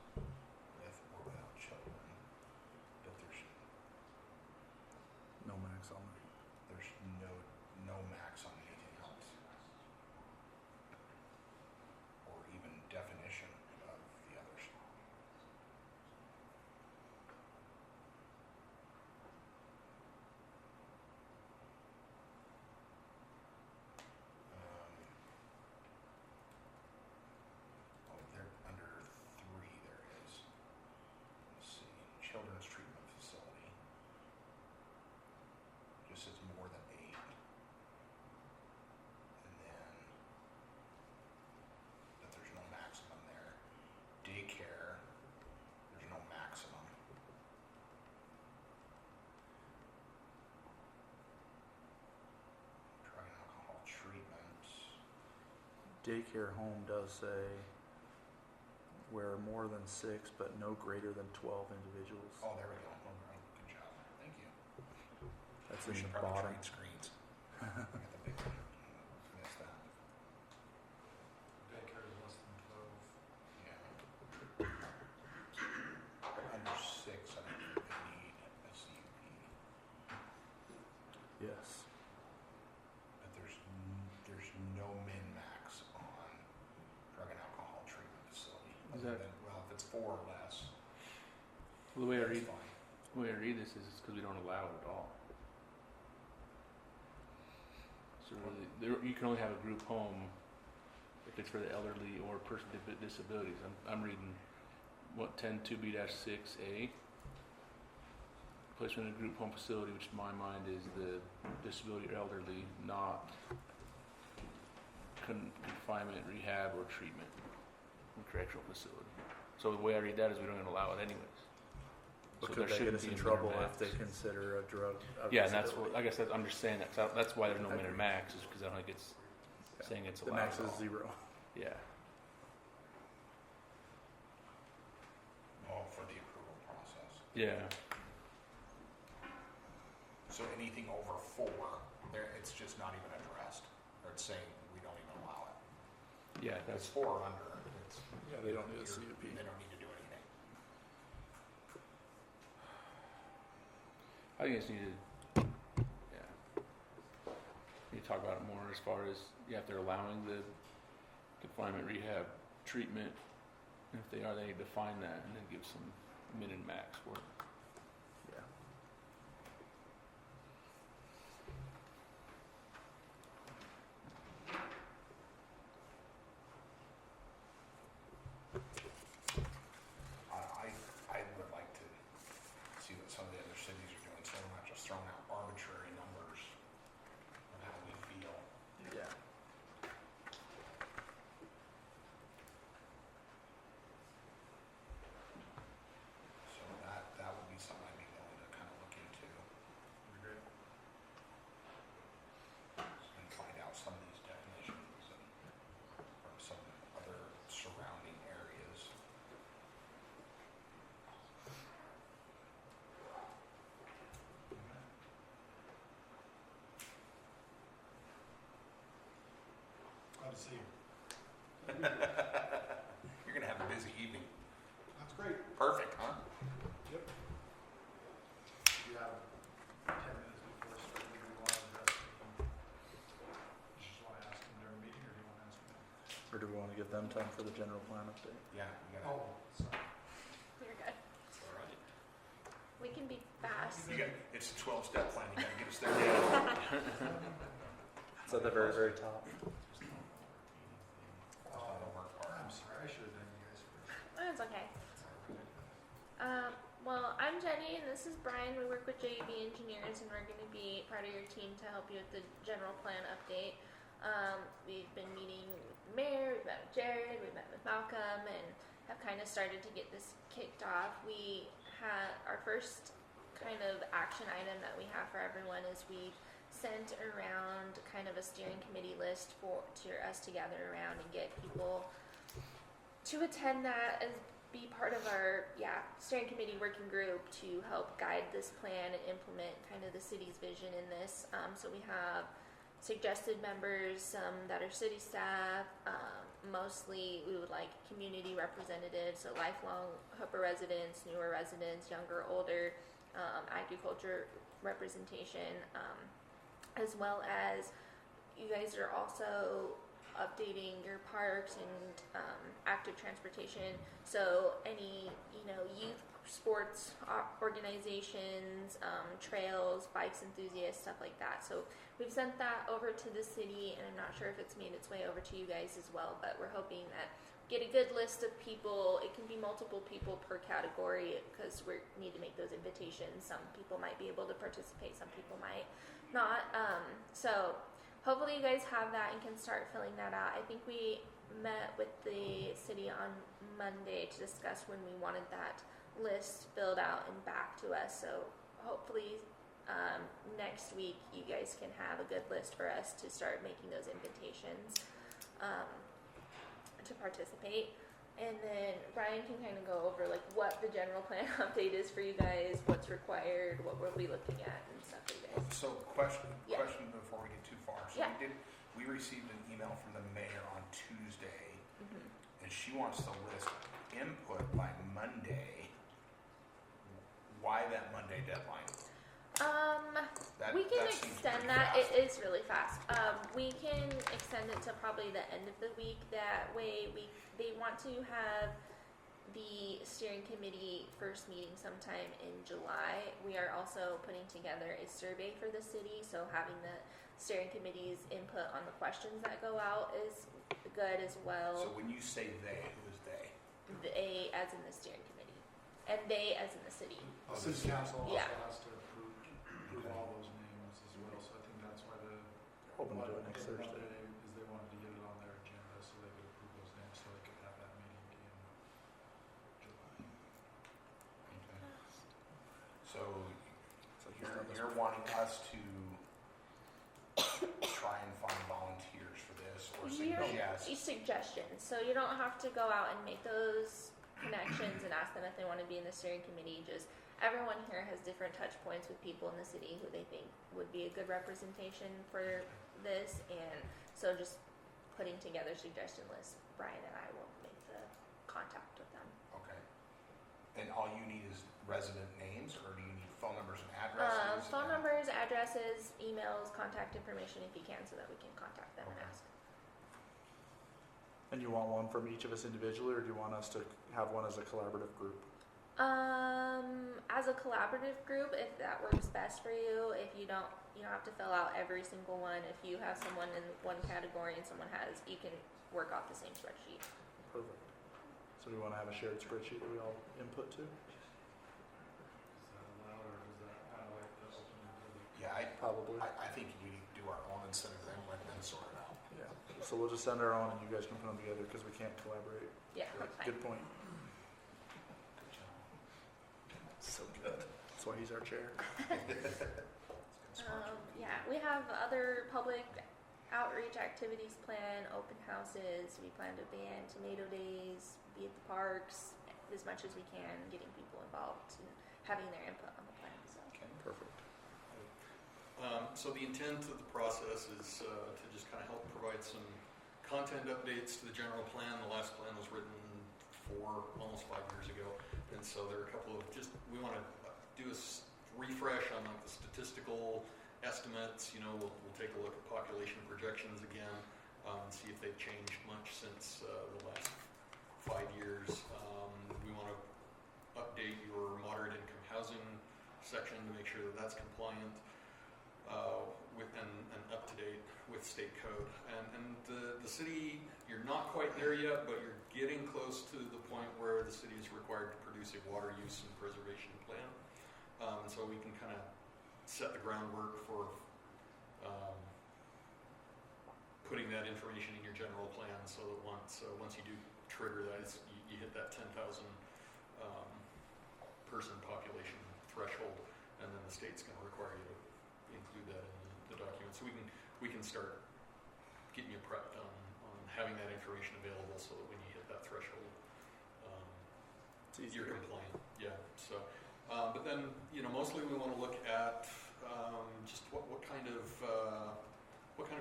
with or without children. But there's No max on it. no max on anything else. Or even definition of the others. daycare home does say where more than 6, but no greater than 12 individuals. Oh, there we go. All right. Good job. Thank you. That's We in should the probably bottom. trade screens. I got the big one. Missed that. Daycare is less than 12. Yeah. Under 6, I don't think they need a CUP. Yes. But there's no min-max on drug and alcohol treatment facility. Is Other that- than, well, if it's 4 or less, Well, the way I that's read fine. the way I read this is it's because we don't allow it at all. So really, you can only have a group home if it's for the elderly or person with disabilities. I'm reading what 102B-6A. Placement in a group home facility, which in my mind is the disability or elderly, not confinement, rehab, or treatment in correctional facility. So the way I read that is we don't even allow it anyways. But So could there they get shouldn't us be in a trouble minimum if they max. consider a drug? Yeah, and that's what, I guess I'm just saying that's why there's no minimum max, is because I don't think it's saying it's the allowed. max at is all. 0. Yeah. Oh, for the approval process. Yeah. So anything over 4, there, it's just not even addressed, or it's saying we don't even allow it. Yeah, If it's that's 4 or under, it's, Yeah, they don't need a you're- CUP. They don't need to do anything. I think it's needed. Yeah. You talk about it more as far as if they're allowing the confinement, rehab, treatment. And if they are, they need to define that and then give some min and max for it. Yeah. I would like to see what some of the other cities are doing, so we're not just throwing out arbitrary numbers of how we feel. Yeah. So that would be something I'd be willing to kind of look into and find out some of these definitions and from some other surrounding areas. Glad to see you. You're gonna have a busy evening. That's great. Perfect, huh? Yep. You have 10 minutes before starting, do you want to address me? You just want to ask them during the meeting, or do you want to ask me? Or do we want to give them time for the general plan update? Yeah, you gotta. Oh, sorry. You're good. All right. We can be fast. You got, it's a 12-step plan, you gotta get us there. It's at the very, very top. On the work part. I'm sorry, I should have done you guys first. That's okay. Well, I'm Jenny, and this is Brian. We work with JEB Engineers, and we're going to be part of your team to help you with the general plan update. We've been meeting with the mayor, we've met with Jared, we've met with Malcolm, and have kind of started to get this kicked off. We had our first kind of action item that we have for everyone is we sent around kind of a steering committee list to us to gather around and get people to attend that and be part of our steering committee working group to help guide this plan and implement kind of the city's vision in this. So we have suggested members, some that are city staff, mostly we would like community representatives, so lifelong Hooper residents, newer residents, younger, older, agriculture representation, as well as you guys are also updating your parks and active transportation. So any youth sports organizations, trails, bikes enthusiasts, stuff like that. So we've sent that over to the city, and I'm not sure if it's made its way over to you guys as well. But we're hoping that get a good list of people. It can be multiple people per category because we need to make those invitations. Some people might be able to participate, some people might not. So hopefully you guys have that and can start filling that out. I think we met with the city on Monday to discuss when we wanted that list filled out and back to us. So hopefully next week you guys can have a good list for us to start making those invitations. to participate. And then Brian can kind of go over like what the general plan update is for you guys, what's required, what we'll be looking at and stuff for you guys. So question Yeah. before we get too far. So Yeah. we received an email from the mayor on Tuesday, Mhm. and she wants to list input by Monday. Why that Monday deadline? We can seems extend pretty that. fast. It is really fast. We can extend it to probably the end of the week. That way, they want to have the steering committee first meeting sometime in July. We are also putting together a survey for the city, so having the steering committee's input on the questions that go out is good as well. So when you say they, who is they? They as in the steering committee, and they as in the city. The city council also Yeah. has to approve all those names as well, so I think that's why Hoping to do it next the Thursday. Monday is they wanted to get it on their agenda so they could approve those names, so they could have that meeting in July. So you're wanting us to try and find volunteers for this or suggest? Suggestions. So you don't have to go out and make those connections and ask them if they want to be in the steering committee. Just everyone here has different touch points with people in the city who they think would be a good representation for this, and so just putting together suggestion lists. Brian and I will make the contact with them. Okay. And all you need is resident names, or do you need phone numbers and addresses? Phone numbers, addresses, emails, contact information if you can, so that we can contact them and Okay. ask. And you want one from each of us individually, or do you want us to have one as a collaborative group? As a collaborative group, if that works best for you, if you don't have to fill out every single one. If you have someone in one category and someone has, you can work off the same spreadsheet. Perfect. So do we want to have a shared spreadsheet that we all input to? Is that allowed, or is that kind of like the open? Yeah, Probably. I think we do our own instead of them letting them sort it out. Yeah. So we'll just send our own and you guys can put them together because we can't collaborate. Yeah, that's fine. Good point. Good job. So good. That's why he's our chair. Yeah, we have other public outreach activities planned, open houses. We plan to ban tomato days, be at the parks as much as we can, getting people involved and having their input on the plan. So. Okay. Perfect. So the intent of the process is to just kind of help provide some content updates to the general plan. The last plan was written almost 5 years ago, and so there are a couple of we want to do a refresh on like the statistical estimates. We'll take a look at population projections again, see if they've changed much since the last 5 years. We want to update your moderate income housing section to make sure that that's compliant and up to date with state code. And the city, you're not quite there yet, but you're getting close to the point where the city is required to produce a water use and preservation plan. So we can kind of set the groundwork for putting that information in your general plan, so that once you do trigger that, you hit that 10,000 person population threshold, and then the state's going to require you to include that in the document. So we can start getting you prepped on having that information available, so that when you hit that threshold, you're compliant. Yeah. So, but then mostly we want to look at just what kind of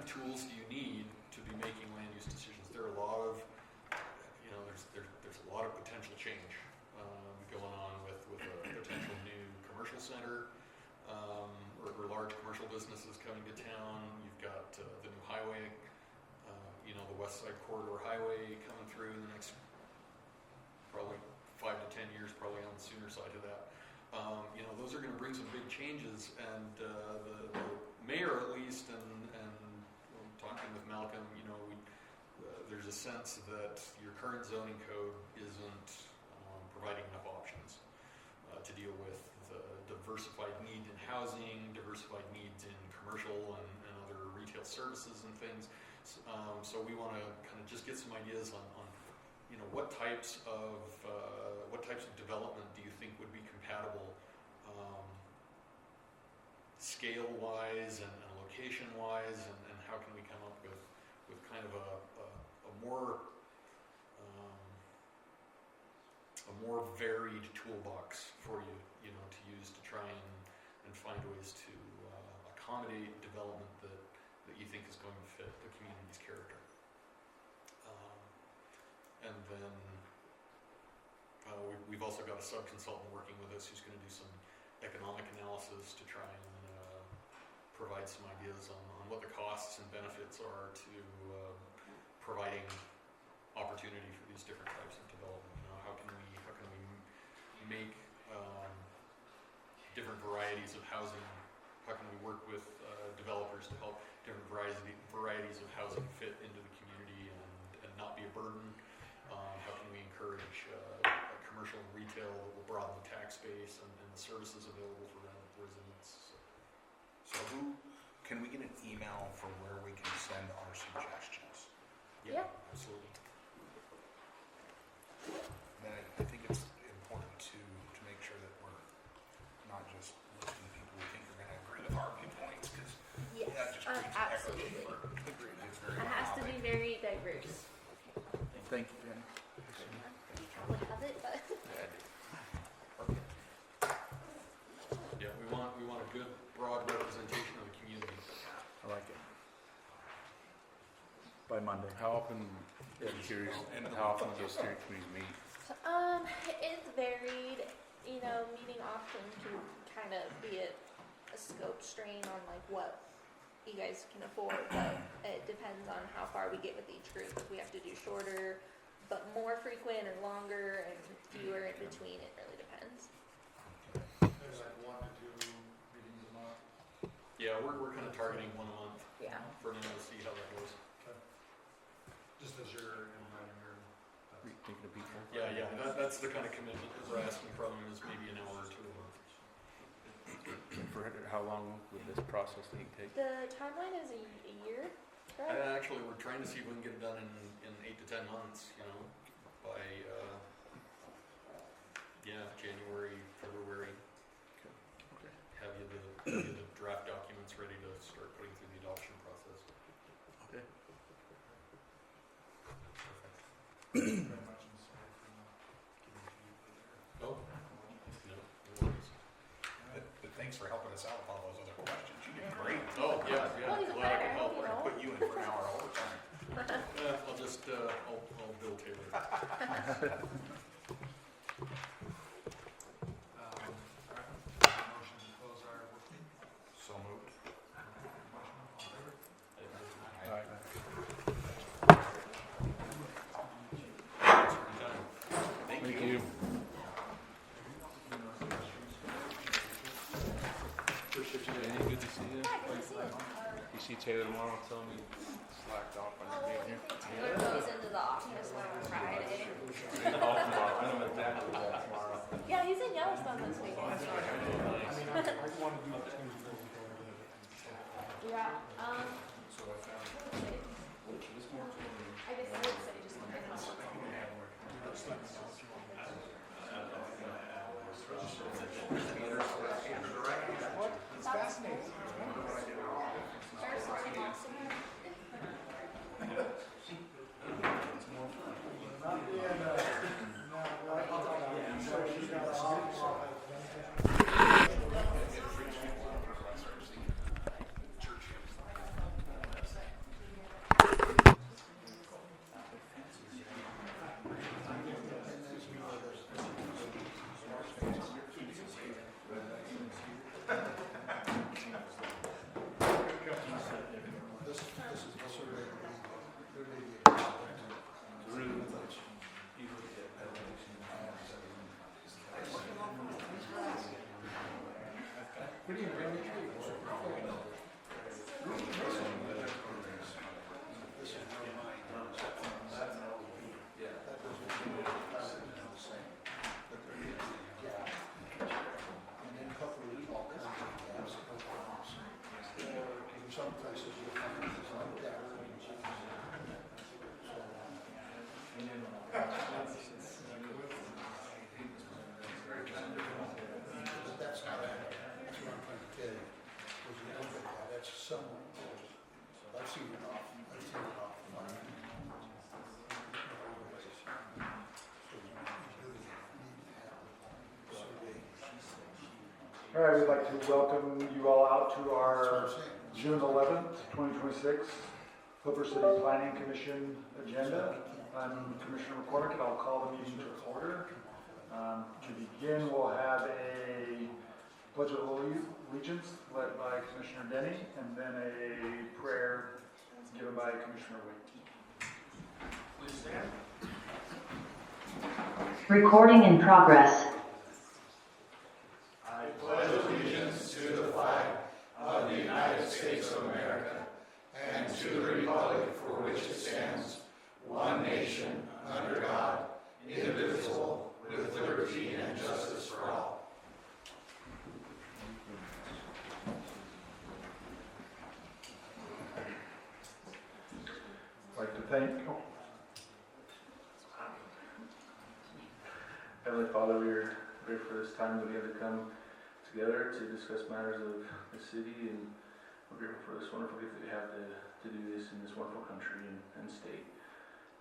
tools do you need to be making land use decisions. There are a lot of there's a lot of potential change going on with a potential new commercial center or large commercial businesses coming to town. You've got the new highway, the West Side Corridor Highway coming through in the next probably 5 to 10 years, probably on the sooner side of that. Those are going to bring some big changes, and the mayor, at least, and talking with Malcolm, there's a sense that your current zoning code isn't providing enough options to deal with the diversified need in housing, diversified needs in commercial and other retail services and things. So we want to kind of just get some ideas on what types of development do you think would be compatible scale-wise and location-wise, and how can we come up with kind of a more varied toolbox for you, to use to try and find ways to accommodate development that you think is going to fit the community's character. And then we've also got a sub-consultant working with us who's going to do some economic analysis to try and provide some ideas on what the costs and benefits are to providing opportunity for these different types of development. How can we make different varieties of housing? How can we work with developers to help different varieties of housing fit into the community and not be a burden? How can we encourage commercial and retail that will broaden the tax base and the services available for residents? So can we get an email for where we can send our suggestions? Yeah. Absolutely. Then I think it's important to make sure that we're not just listing people we think are going to agree with our viewpoints, because Yes, that just creates absolutely. echo chamber. It's very It has to be myopic. very diverse. Thank you, Jenny. You probably have it, but Yeah, we want a good, broad representation of the community. I like it. By Monday. How often, I'm curious, how often do those steering committees meet? it's varied. Meeting often can kind of be a scope strain on like what you guys can afford, but it depends on how far we get with each group. If we have to do shorter, but more frequent or longer and fewer in between, it really depends. There's like 1 to 2 meetings a month. Yeah, we're kind of targeting one a month Yeah. for now to see how that goes. Just as you're inviting your. Are you thinking of people? Yeah, that's the kind of commitment that we're asking from them, is maybe an hour or two a month. For how long would this process think take? The timeline is a year, right? Actually, we're trying to see if we can get it done in 8 to 10 months, by, January, February. Okay. Have you the draft documents ready to start putting through the adoption process. Okay. Very much in support for giving to you there. Oh, no worries. But thanks for helping us out with all those other questions. You did great. Oh, yeah, Well, even glad I better, can help. We're going to put you in for an hour overtime. I'll just, I'll bill Taylor. Motion to close our work meeting. So moved. Motion, all in favor? All right. Thank Thank you. you. Danny, good to see you. Hi, good to see you. You see Taylor tomorrow, tell me slacked off on Oh, being here. Taylor goes into the office on Friday. Oh, tomorrow. I know exactly that tomorrow. Yeah, he's in Yellowstone this weekend. Yeah, I guess I would say just look at It's fascinating. That's what I'm trying to get All right, we'd like to welcome you all out to our June 11th, 2026 Hooper City Planning Commission agenda. I'm Commissioner McCormick, and I'll call the meeting to order. To begin, we'll have a pledge of allegiance led by Commissioner Denny, and then a prayer given by Commissioner Waite. Please stand. Recording in progress. I pledge allegiance to the flag of the United States of America and to the republic for which it stands, one nation, under God, indivisible, with liberty and justice for all. I'd like to thank Heavenly Father, we are grateful for this time that we have to come together to discuss matters of the city, and we're grateful for this wonderful gift that we have to do this in this wonderful country and state.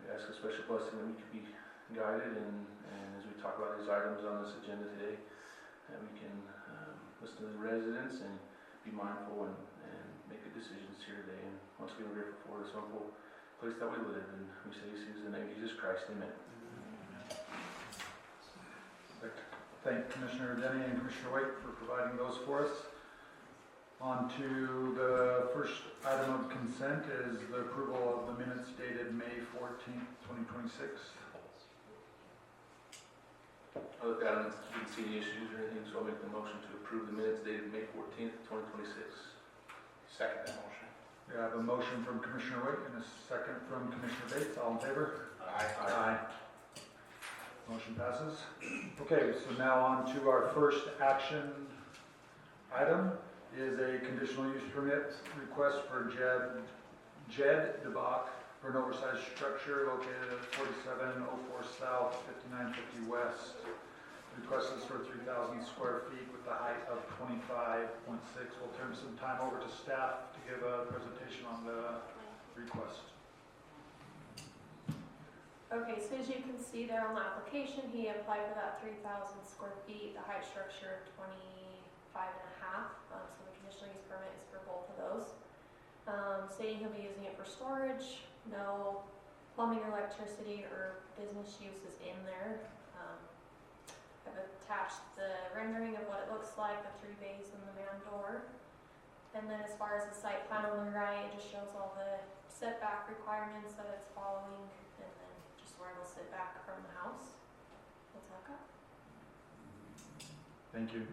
We ask a special blessing that we could be guided, and as we talk about these items on this agenda today, that we can listen to the residents and be mindful and make good decisions here today. And once again, we're grateful for this wonderful place that we live, and we say this in the name of Jesus Christ. Amen. I'd like to thank Commissioner Denny and Commissioner Waite for providing those for us. On to the first item of consent is the approval of the minutes dated May 14th, 2026. I looked at them, didn't see any issues or anything, so I'll make the motion to approve the minutes dated May 14th, 2026. Second that motion. We have a motion from Commissioner Waite and a second from Commissioner Bates. All in favor? Aye. Motion passes. Okay, so now on to our first action item is a conditional use permit request for Jed DeBach for an oversized structure located at 4704 South, 5950 West. The request is for 3,000 square feet with a height of 25.6. We'll turn some time over to staff to give a presentation on the request. Okay, so as you can see there on the application, he applied for that 3,000 square feet, the height structure of 25 and a half. So the conditional use permit is for both of those. Stating he'll be using it for storage, no plumbing or electricity or business uses in there. I've attached the rendering of what it looks like, the 3 bays and the man door. And then as far as the site plan on the right, it just shows all the setback requirements that it's following, and then just where it'll sit back from the house. What's that got? Thank you.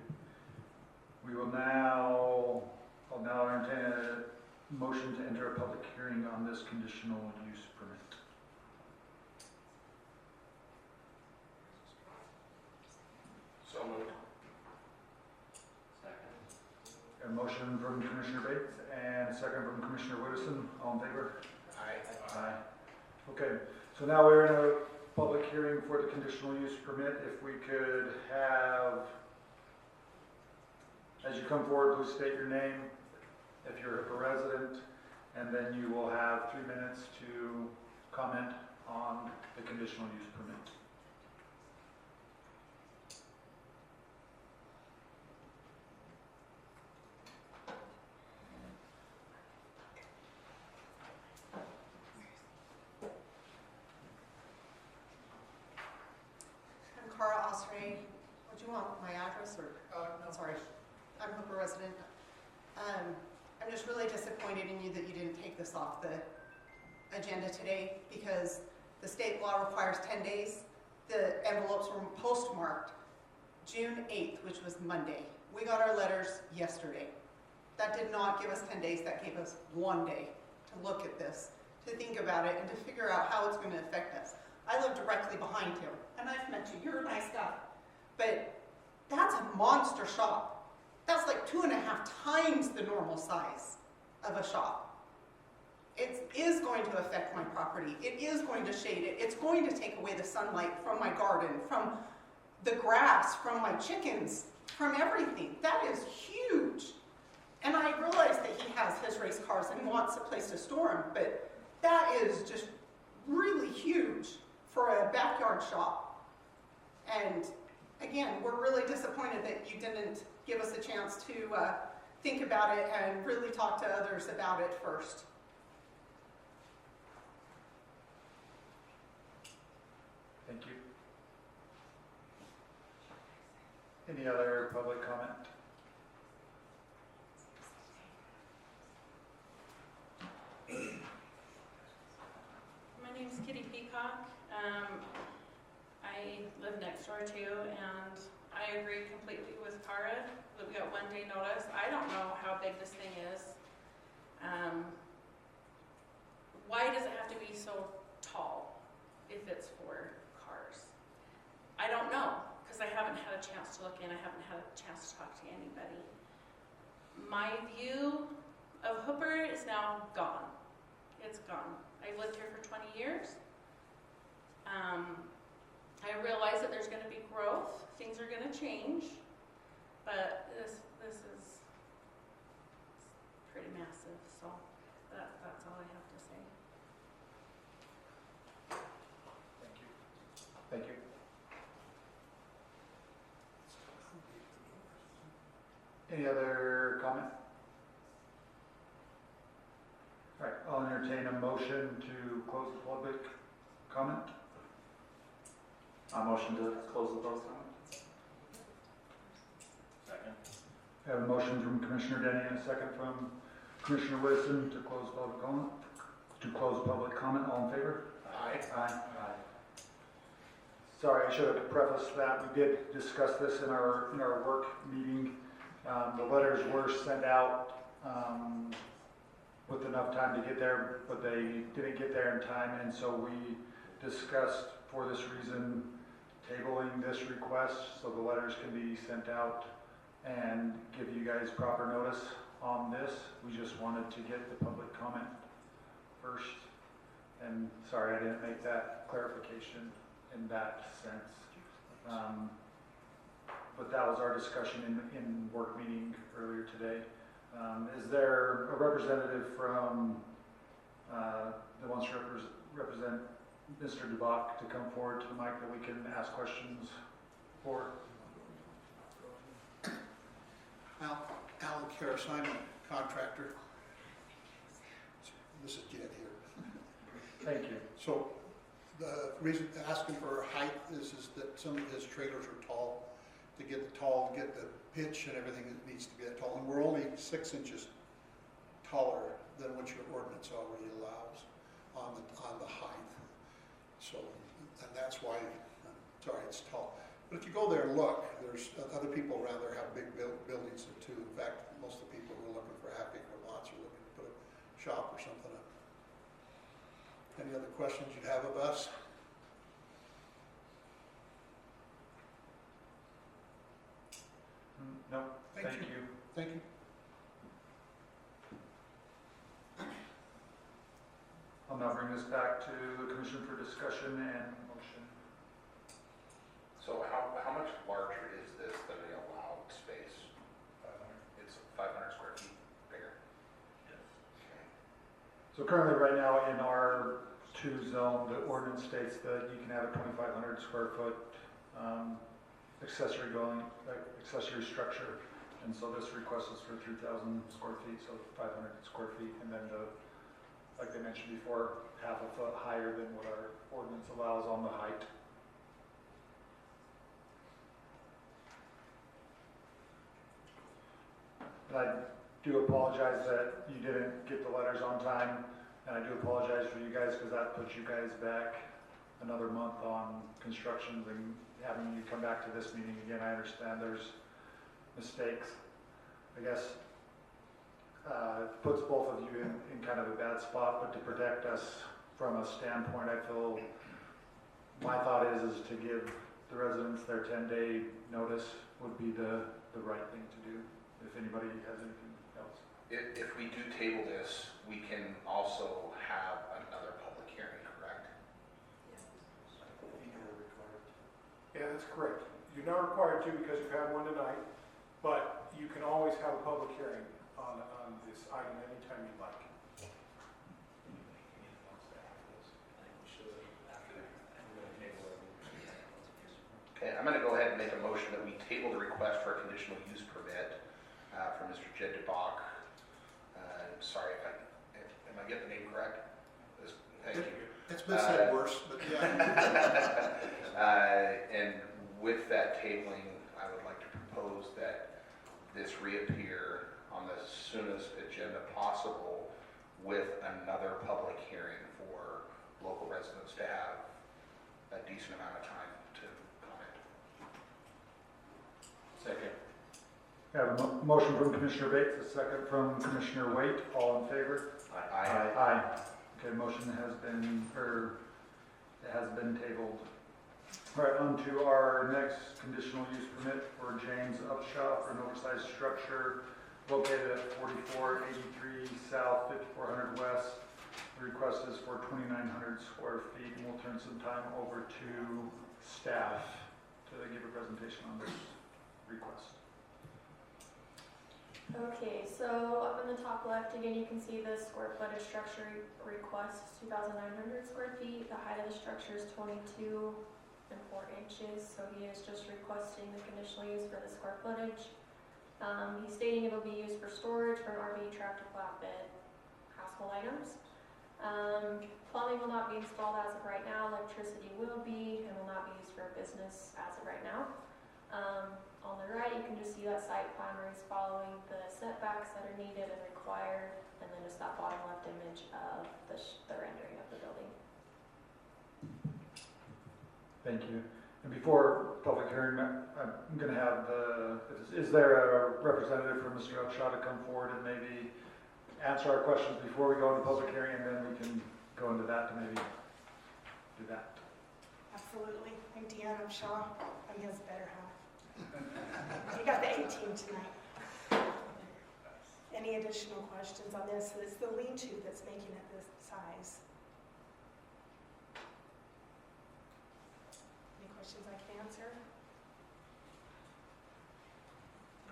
We will now, I'll now entertain a motion to enter a public hearing on this conditional use permit. So moved. A motion from Commissioner Bates and a second from Commissioner Widdowson. All in favor? Aye. Okay, so now we're in a public hearing for the conditional use permit. If we could have, as you come forward, please state your name, if you're a resident, and then you will have 3 minutes to comment on the conditional use permit. I'm Cara Osray. Would you want my address or? No. Sorry, I'm Hooper resident. I'm just really disappointed in you that you didn't take this off the agenda today because the state law requires 10 days. The envelopes were postmarked June 8th, which was Monday. We got our letters yesterday. That did not give us 10 days. That gave us 1 day to look at this, to think about it, and to figure out how it's going to affect us. I live directly behind him, and I've met you. You're a nice guy. But that's a monster shop. That's like 2.5 times the normal size of a shop. It is going to affect my property. It is going to shade it. It's going to take away the sunlight from my garden, from the grass, from my chickens, from everything. That is huge. And I realize that he has his race cars and he wants a place to store them, but that is just really huge for a backyard shop. And again, we're really disappointed that you didn't give us a chance to think about it and really talk to others about it first. Thank you. Any other public comment? My name's Kitty Peacock. I live next door too, and I agree completely with Cara that we got 1 day notice. I don't know how big this thing is. Why does it have to be so tall if it's for cars? I don't know, because I haven't had a chance to look in. I haven't had a chance to talk to anybody. My view of Hooper is now gone. It's gone. I've lived here for 20 years. I realize that there's going to be growth. Things are going to change. But this is pretty massive. So that's all I have to say. Thank you. Thank you. Any other comment? All right, I'll entertain a motion to close the public comment. I motion to close the public comment. Second. I have a motion from Commissioner Denny and a second from Commissioner Wisdom to close public comment. To close public comment. All in favor? Aye. Aye. Sorry, I should have prefaced that. We did discuss this in our work meeting. The letters were sent out with enough time to get there, but they didn't get there in time, and so we discussed for this reason tabling this request so the letters can be sent out and give you guys proper notice on this. We just wanted to get the public comment first, and sorry I didn't make that clarification in that sense. But that was our discussion in work meeting earlier today. Is there a representative from that wants to represent Mr. DeBach to come forward to the mic that we can ask questions for? Alan Karras, I'm a contractor. This is Jed here. Thank you. So the reason asking for height is that some of his trailers are tall. To get the pitch and everything, it needs to be that tall. And we're only 6 inches taller than what your ordinance already allows on the height. So, and that's why, sorry, it's tall. But if you go there and look, there's other people around there have big buildings too. In fact, most of the people who are looking for half-acre lots are looking to put a shop or something up. Any other questions you have of us? No, thank you. Thank you. I'll now bring this back to the Commission for discussion and motion. So how much larger is this than the allowed space? 500. It's 500 square feet bigger. Yes. Okay. So currently, right now in our 2 zone, the ordinance states that you can have a 2,500 square foot accessory structure, and so this request is for 3,000 square feet, so 500 square feet, and then like they mentioned before, half a foot higher than what our ordinance allows on the height. And I do apologize that you didn't get the letters on time, and I do apologize for you guys because that puts you guys back another month on constructions and having you come back to this meeting again. I understand there's mistakes. I guess it puts both of you in kind of a bad spot, but to protect us from a standpoint, I feel my thought is to give the residents their 10-day notice would be the right thing to do, if anybody has anything else. If we do table this, we can also have another public hearing, correct? Yeah, that's correct. You're not required to because you've had one tonight, but you can always have a public hearing on this item anytime you'd like. Okay, I'm gonna go ahead and make a motion that we table the request for a conditional use permit for Mr. Jed DeBach. Sorry if am I getting the name correct? Thank you. It's been said worse, but yeah. And with that tabling, I would like to propose that this reappear on the soonest agenda possible with another public hearing for local residents to have a decent amount of time to comment. Second. I have a motion from Commissioner Bates, a second from Commissioner Waite. All in favor? Aye. Aye. Okay, motion has been, it has been tabled. All right, on to our next conditional use permit for James Upshaw for an oversized structure located at 4483 South, 5400 West. The request is for 2,900 square feet, and we'll turn some time over to staff to give a presentation on this request. Okay, so up in the top left, again, you can see the square footage structure request is 2,900 square feet. The height of the structure is 22 and 4 inches, so he is just requesting the conditional use for the square footage. He's stating it'll be used for storage for an RV, tractor, flatbed, household items. Plumbing will not be installed as of right now. Electricity will be and will not be used for a business as of right now. On the right, you can just see that site plan where he's following the setbacks that are needed and required, and then just that bottom left image of the rendering of the building. Thank you. And before public hearing, I'm going to have is there a representative from Mr. Upshaw to come forward and maybe answer our questions before we go into public hearing, and then we can go into that to maybe do that. Absolutely. I'm Deanne Upshaw. I'm his better half. You got the 18 tonight. Any additional questions on this? It's the lean-to that's making it this size. Any questions I can answer?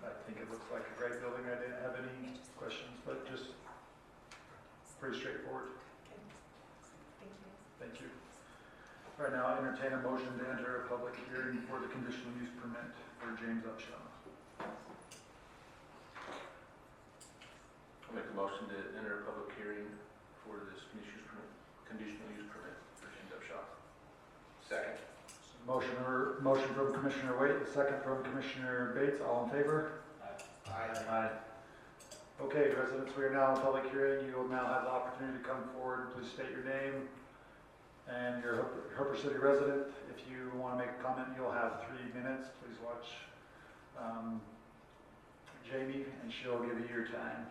I think it looks like a great building. I didn't have any questions, but just pretty straightforward. Okay. Thank you. Thank you. Right now, I entertain a motion to enter a public hearing for the conditional use permit for James Upshaw. I'll make the motion to enter a public hearing for this conditional use permit for James Upshaw. Second. Motion from Commissioner Waite, a second from Commissioner Bates. All in favor? Aye. Aye. Okay, residents, we are now in public hearing. You will now have the opportunity to come forward. Please state your name and your Hooper City resident. If you want to make a comment, you'll have 3 minutes. Please watch Jamie, and she'll give you your time.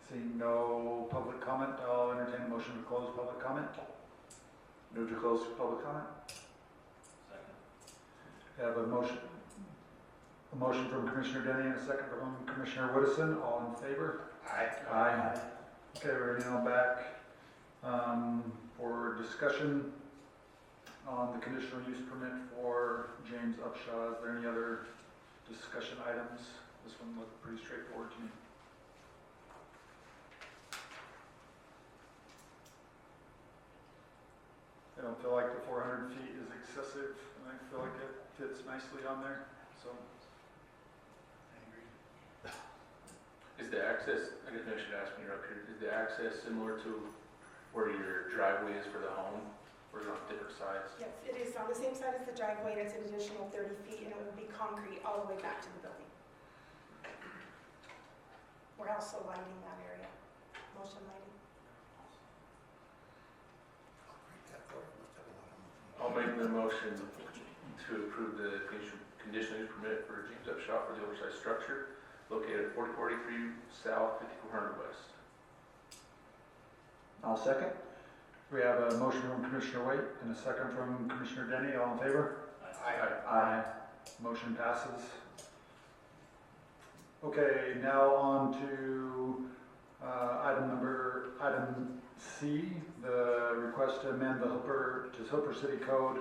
Seeing no public comment, I'll entertain a motion to close public comment. Move to close public comment. Second. We have a motion from Commissioner Denny and a second from Commissioner Woodison. All in favor? Aye. Aye. Okay, we're now back for discussion on the conditional use permit for James Upshaw. Is there any other discussion items? This one looked pretty straightforward to me. I don't feel like the 400 feet is excessive, and I feel like it fits nicely on there, so. Is the access, I guess I should ask when you're up here, is the access similar to where your driveway is for the home? Or is it on different sides? Yes, it is on the same side as the driveway, and it's an additional 30 feet, and it will be concrete all the way back to the building. We're also lighting that area, motion lighting. I'll make the motion to approve the conditional use permit for James Upshaw for the oversized structure located at 4483 South, 5400 West. I'll second. We have a motion from Commissioner Waite and a second from Commissioner Denny. All in favor? Aye. Aye. Motion passes. Okay, now on to item C, the request to amend the Hooper City Code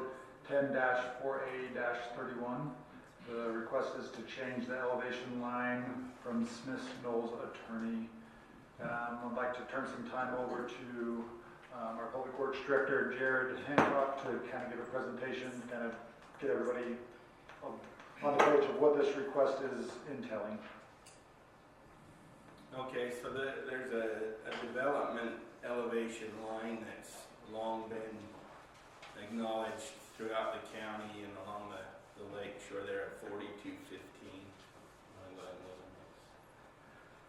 10-4A-31. The request is to change the elevation line from Smith Knowles Attorney. I'd like to turn some time over to our Public Works Director, Jared Hancock, to kind of give a presentation, kind of get everybody on the page of what this request is entailing. Okay, so there's a development elevation line that's long been acknowledged throughout the county and along the lake shore there at 4215.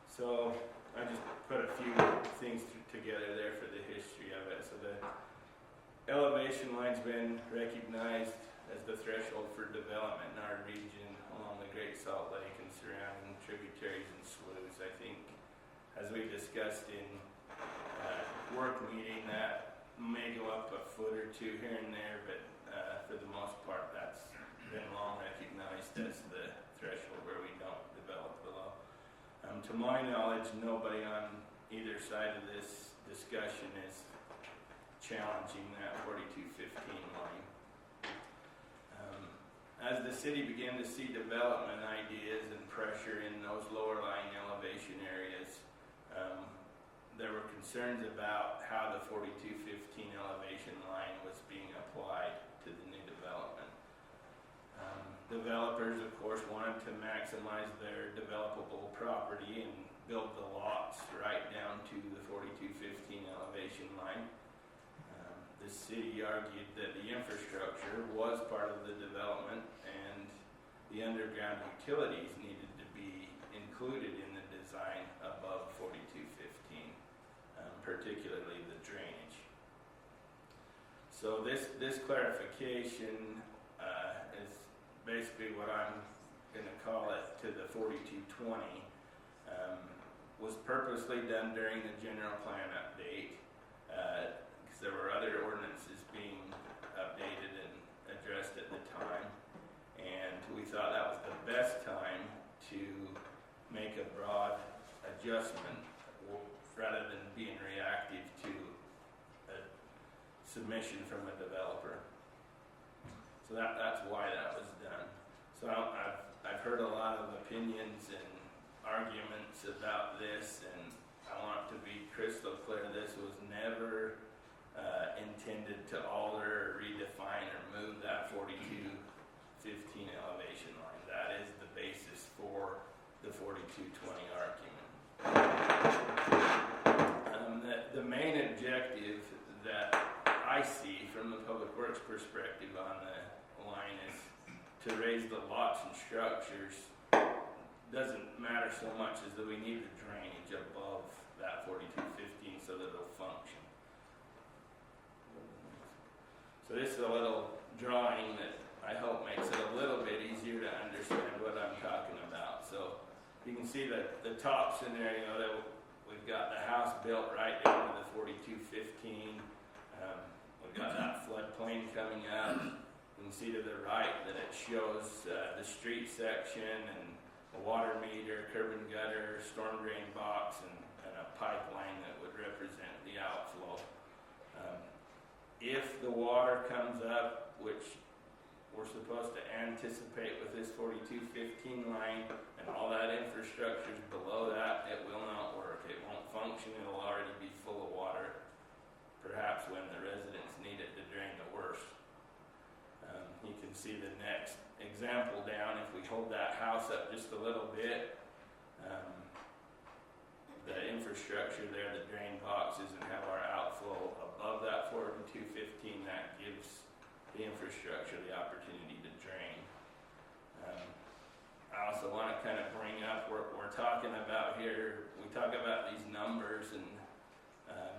So I just put a few things together there for the history of it. So the elevation line's been recognized as the threshold for development in our region along the Great Salt Lake and surrounding tributaries and sloughs. I think, as we discussed in work meeting, that may go up a foot or two here and there, but for the most part, that's been long recognized as the threshold where we don't develop below. To my knowledge, nobody on either side of this discussion is challenging that 4215 line. As the city began to see development ideas and pressure in those lower lying elevation areas, there were concerns about how the 4215 elevation line was being applied to the new development. Developers, of course, wanted to maximize their developable property and build the lots right down to the 4215 elevation line. The city argued that the infrastructure was part of the development and the underground utilities needed to be included in the design above 4215, particularly the drainage. So this clarification is basically what I'm going to call it to the 4220, was purposely done during the general plan update, because there were other ordinances being updated and addressed at the time, and we thought that was the best time to make a broad adjustment rather than being reactive to a submission from a developer. So that's why that was done. So I've heard a lot of opinions and arguments about this, and I want to be crystal clear, this was never intended to alter or redefine or move that 4215 elevation line. That is the basis for the 4220 argument. The main objective that I see from the Public Works perspective on the line is to raise the lots and structures. Doesn't matter so much as that we need the drainage above that 4215 so that it'll function. So this is a little drawing that I hope makes it a little bit easier to understand what I'm talking about. So you can see that the top scenario that we've got the house built right down to the 4215. We've got that floodplain coming up. You can see to the right that it shows the street section and a water meter, curb and gutter, storm drain box, and a pipeline that would represent the outflow. If the water comes up, which we're supposed to anticipate with this 4215 line, and all that infrastructure is below that, it will not work. It won't function. It'll already be full of water, perhaps when the residents need it to drain the worst. You can see the next example down. If we hold that house up just a little bit, the infrastructure there, the drain boxes, and have our outflow above that 4215, that gives the infrastructure the opportunity to drain. I also want to kind of bring up, we're talking about here, we talk about these numbers and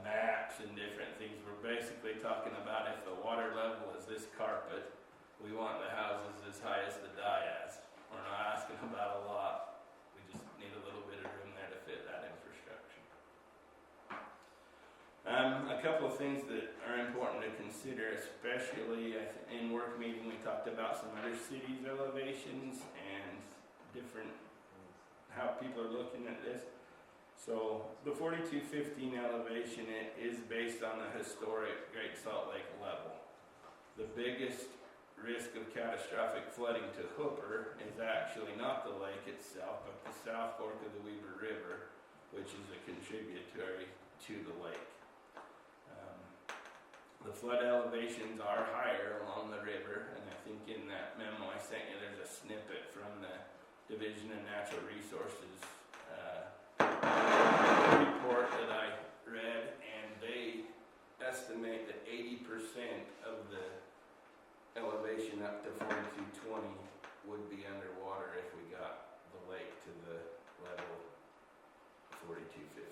maps and different things. We're basically talking about if the water level is this carpet, we want the houses as high as the dias. We're not asking about a lot. We just need a little bit of room there to fit that infrastructure. A couple of things that are important to consider, especially in work meeting, we talked about some other cities' elevations and different, how people are looking at this. So the 4215 elevation is based on the historic Great Salt Lake level. The biggest risk of catastrophic flooding to Hooper is actually not the lake itself, but the South Fork of the Weber River, which is a contributory to the lake. The flood elevations are higher along the river, and I think in that memo I sent you, there's a snippet from the Division of Natural Resources report that I read, and they estimate that 80% of the elevation up to 4220 would be underwater if we got the lake to the level 4215.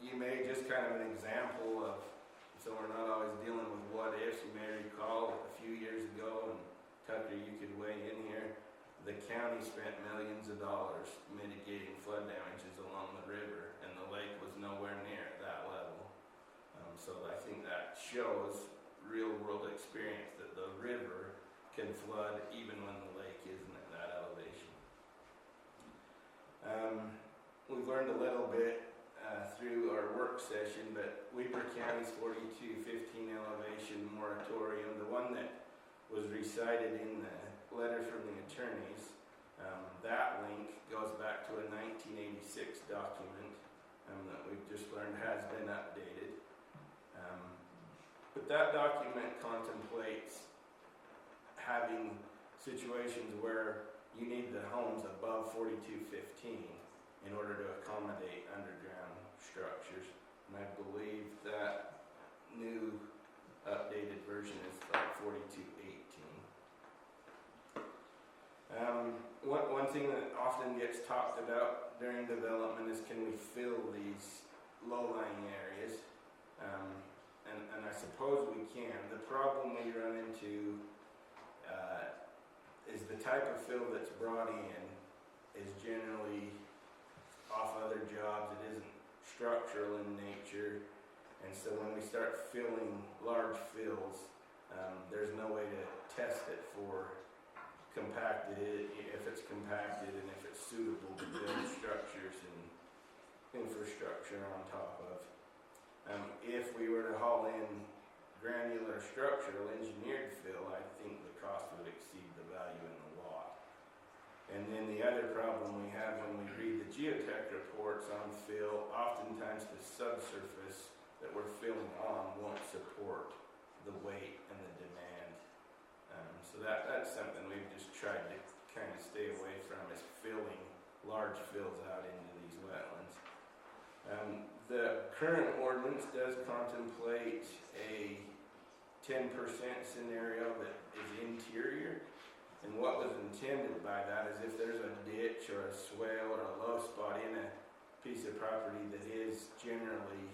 You may just kind of an example of, so we're not always dealing with what ifs. You may recall a few years ago, and Tucker, you could weigh in here, the county spent millions of dollars mitigating flood damages along the river, and the lake was nowhere near at that level. So I think that shows real world experience that the river can flood even when the lake isn't at that elevation. We've learned a little bit through our work session, but Weber County's 4215 elevation moratorium, the one that was recited in the letter from the attorneys, that link goes back to a 1986 document that we've just learned has been updated. But that document contemplates having situations where you need the homes above 4215 in order to accommodate underground structures. And I believe that new updated version is like 4218. One thing that often gets talked about during development is, can we fill these low-lying areas? And I suppose we can. The problem we run into is the type of fill that's brought in is generally off other jobs. It isn't structural in nature, and so when we start filling large fills, there's no way to test it for compacted, if it's compacted and if it's suitable to build structures and infrastructure on top of. If we were to haul in granular structural engineered fill, I think the cost would exceed the value in the lot. And then the other problem we have when we read the geotech reports on fill, oftentimes the subsurface that we're filling on won't support the weight and the demand. So that's something we've just tried to kind of stay away from, is filling large fills out into these wetlands. The current ordinance does contemplate a 10% scenario that is interior. And what was intended by that is if there's a ditch or a swale or a low spot in a piece of property that is generally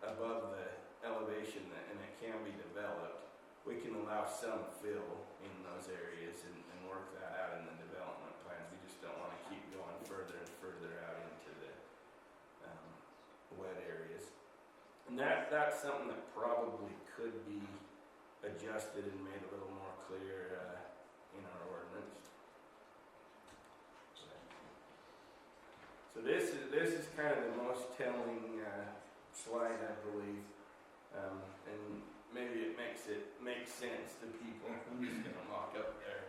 above the elevation and it can be developed, we can allow some fill in those areas and work that out in the development plans. We just don't want to keep going further and further out into the wet areas. And that's something that probably could be adjusted and made a little more clear in our ordinance. So this is kind of the most telling slide, I believe, and maybe it makes sense to people. I'm just going to mock up there.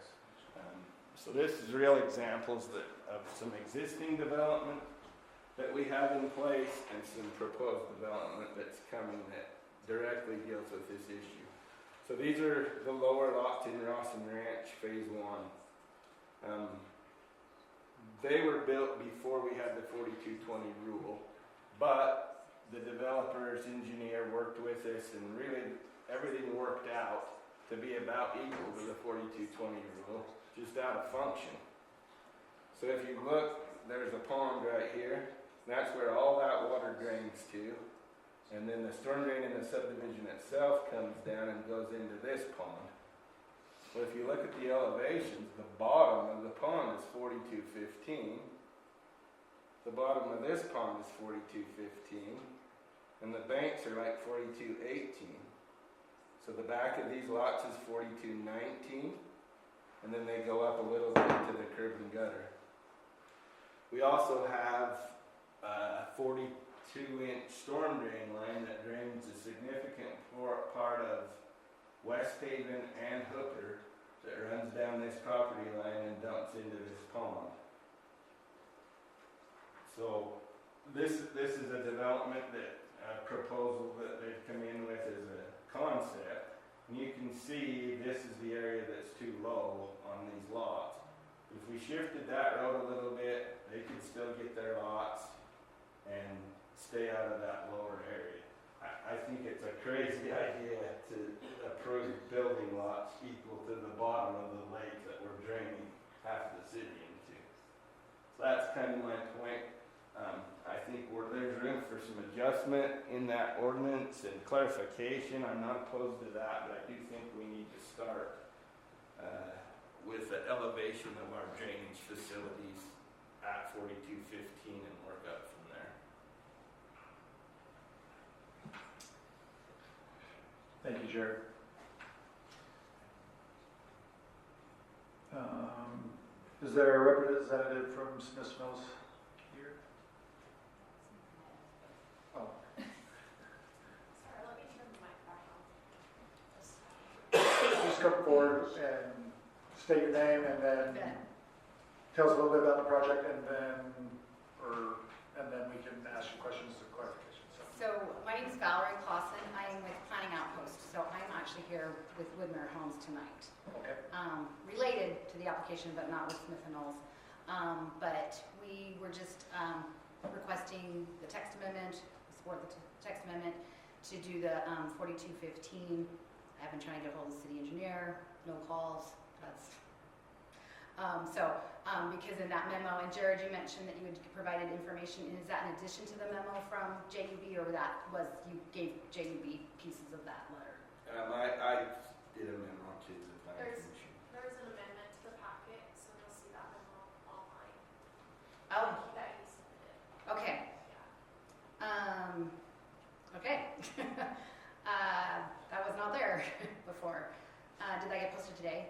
So this is real examples of some existing development that we have in place and some proposed development that's coming that directly deals with this issue. So these are the lower lots in Rawson Ranch, Phase 1. They were built before we had the 4220 rule, but the developer's engineer worked with us and really everything worked out to be about equal to the 4220 rule, just out of function. So if you look, there's a pond right here. That's where all that water drains to. And then the storm drain in the subdivision itself comes down and goes into this pond. Well, if you look at the elevations, the bottom of the pond is 4215. The bottom of this pond is 4215. And the banks are like 4218. So the back of these lots is 4219. And then they go up a little bit to the curb and gutter. We also have a 42-inch storm drain line that drains a significant part of West Haven and Hooker that runs down this property line and dumps into this pond. So this is a development that proposal that they've come in with as a concept. And you can see this is the area that's too low on these lots. If we shifted that road a little bit, they could still get their lots and stay out of that lower area. I think it's a crazy idea to approve building lots equal to the bottom of the lake that we're draining half the city into. So that's kind of my point. I think there's room for some adjustment in that ordinance and clarification. I'm not opposed to that, but I do think we need to start with the elevation of our drainage facilities at 4215 and work up from there. Thank you, Jared. Is there a representative from Smiths Mills here? Oh. Sorry, let me turn the mic back on. Just come forward and state your name and then tell us a little bit about the project and then we can ask you questions or clarifications. So my name is Valerie Clausen. I am with Planning Outpost. So I'm actually here with Woodmere Homes tonight. Okay. Related to the application, but not with Smith & Knowles. But we were just requesting the text amendment, support the text amendment to do the 4215. I've been trying to get hold of the city engineer, no calls. That's because in that memo, and Jared, you mentioned that you had provided information. Is that in addition to the memo from JUB, or that was you gave JUB pieces of that letter? I did a memo to the planning commission. There's an amendment to the packet, so you'll see that memo online. Oh. That you submitted. Okay. Okay. That was not there before. Did that get posted today?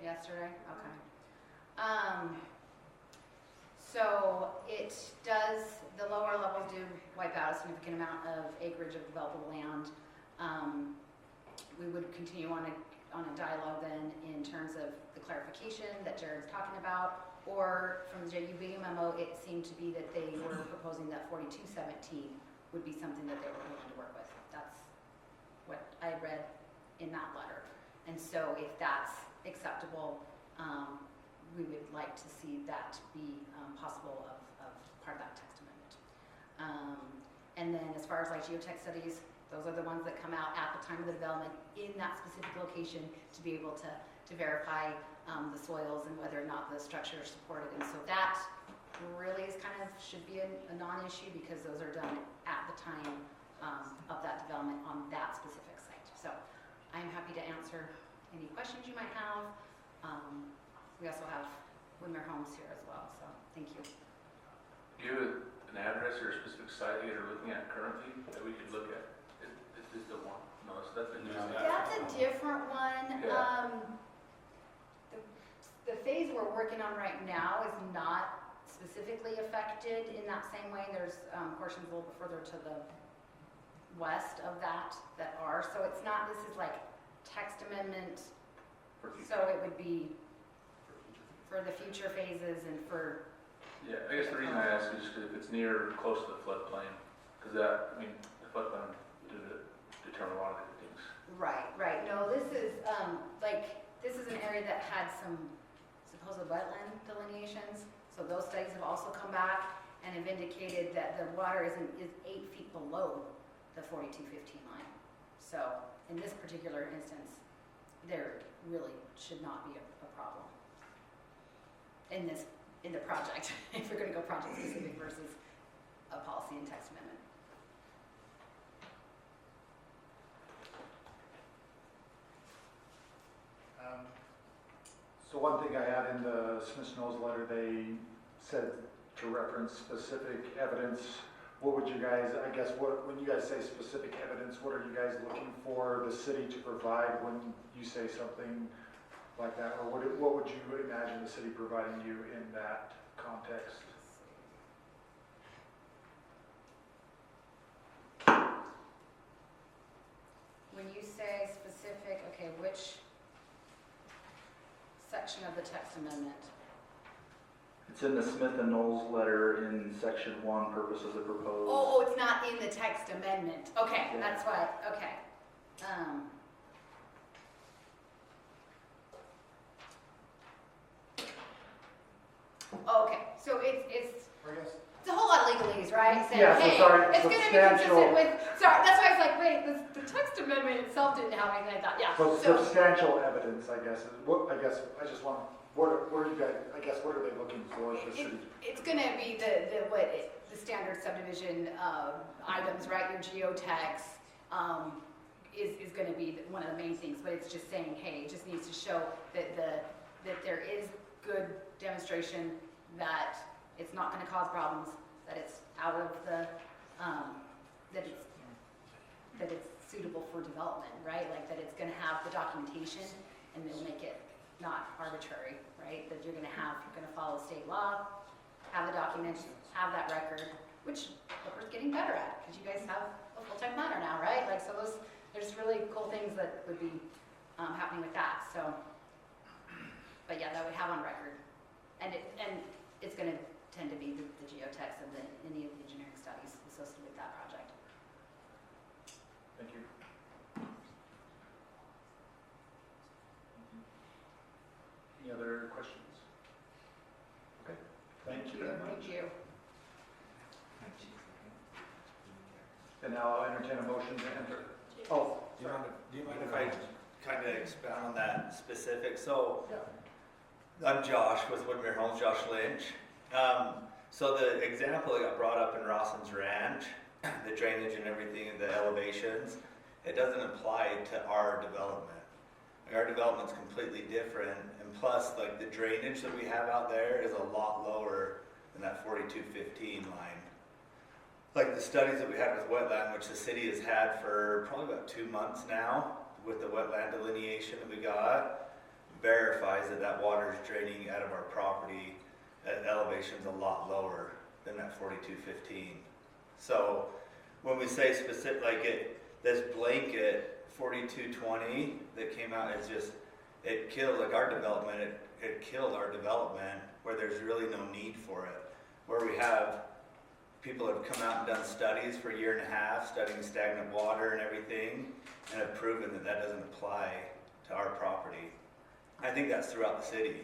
Yesterday. Yesterday? Okay. So it does, the lower levels do wipe out a significant amount of acreage of developable land. We would continue on a dialogue then in terms of the clarification that Jared's talking about, or from the JUB memo, it seemed to be that they were proposing that 4217 would be something that they were willing to work with. That's what I had read in that letter. And so if that's acceptable, we would like to see that be possible of part of that text amendment. And then as far as like geotech studies, those are the ones that come out at the time of the development in that specific location to be able to verify the soils and whether or not the structure is supported. And so that really is kind of should be a non-issue because those are done at the time of that development on that specific site. So I'm happy to answer any questions you might have. We also have Woodmere Homes here as well, so thank you. Do you have an address or a specific site that you're looking at currently that we could look at? Is this the one? No, that's a new one. That's a different one. Yeah. The phase we're working on right now is not specifically affected in that same way. There's portions a little bit further to the west of that are. So it's not, this is like text amendment. So it would be for the future phases and for... Yeah, I guess the reason I ask is because if it's near or close to the floodplain, because that, I mean, the floodplain would determine a lot of different things. Right. No, this is this is an area that had some supposed wetland delineations. So those studies have also come back and have indicated that the water is 8 feet below the 4215 line. So in this particular instance, there really should not be a problem in the project if we're going to go project specific versus a policy and text amendment. So one thing I had in the Smith Knowles letter, they said to reference specific evidence. What would you guys, I guess, when you guys say specific evidence, what are you guys looking for the city to provide when you say something like that? Or what would you imagine the city providing you in that context? When you say specific, okay, which section of the text amendment? It's in the Smith and Knowles letter in section 1, purpose of the proposed. Oh, it's not in the text amendment. Okay, Yeah. that's why, okay. Okay, so it's a whole lot of legalese, right? Saying, Yeah, so hey, sorry, it's gonna be substantial- consistent with, sorry, that's why I was like, wait, the text amendment itself didn't have anything like that, yeah. So So, substantial evidence, I guess, is what, I guess, I just want, what are you guys, I guess, what are they looking for at the city? it's gonna be the standard subdivision, items, right, your geotext, is gonna be one of the main things, but it's just saying, hey, it just needs to show that that there is good demonstration that it's not gonna cause problems, that it's out of the, that it's suitable for development, right? Like that it's gonna have the documentation and it'll make it not arbitrary, right? That you're gonna follow state law, have the documents, have that record, which we're getting better at, because you guys have a full-time planner now, right? Like, so there's really cool things that would be happening with that, so. But yeah, that we have on record. And it's gonna tend to be the geotext and any of the engineering studies associated with that project. Thank you. Any other questions? Okay, thank you very much. Thank you. And now I'll entertain a motion to enter. Oh, Do you mind if I kind of expound on that specific? So, I'm Josh with Woodmere Homes, Josh Lynch. So the example that got brought up in Rawson's Ranch, the drainage and everything and the elevations, it doesn't apply to our development. Like, our development's completely different, and plus, like, the drainage that we have out there is a lot lower than that 4215 line. Like the studies that we had with wetland, which the city has had for probably about 2 months now, with the wetland delineation that we got, verifies that that water is draining out of our property at elevations a lot lower than that 4215. So when we say specific, like this blanket 4220 that came out, it's just, it kills like our development, it killed our development where there's really no need for it. Where we have people have come out and done studies for a year and a half, studying stagnant water and everything, and have proven that that doesn't apply to our property. I think that's throughout the city.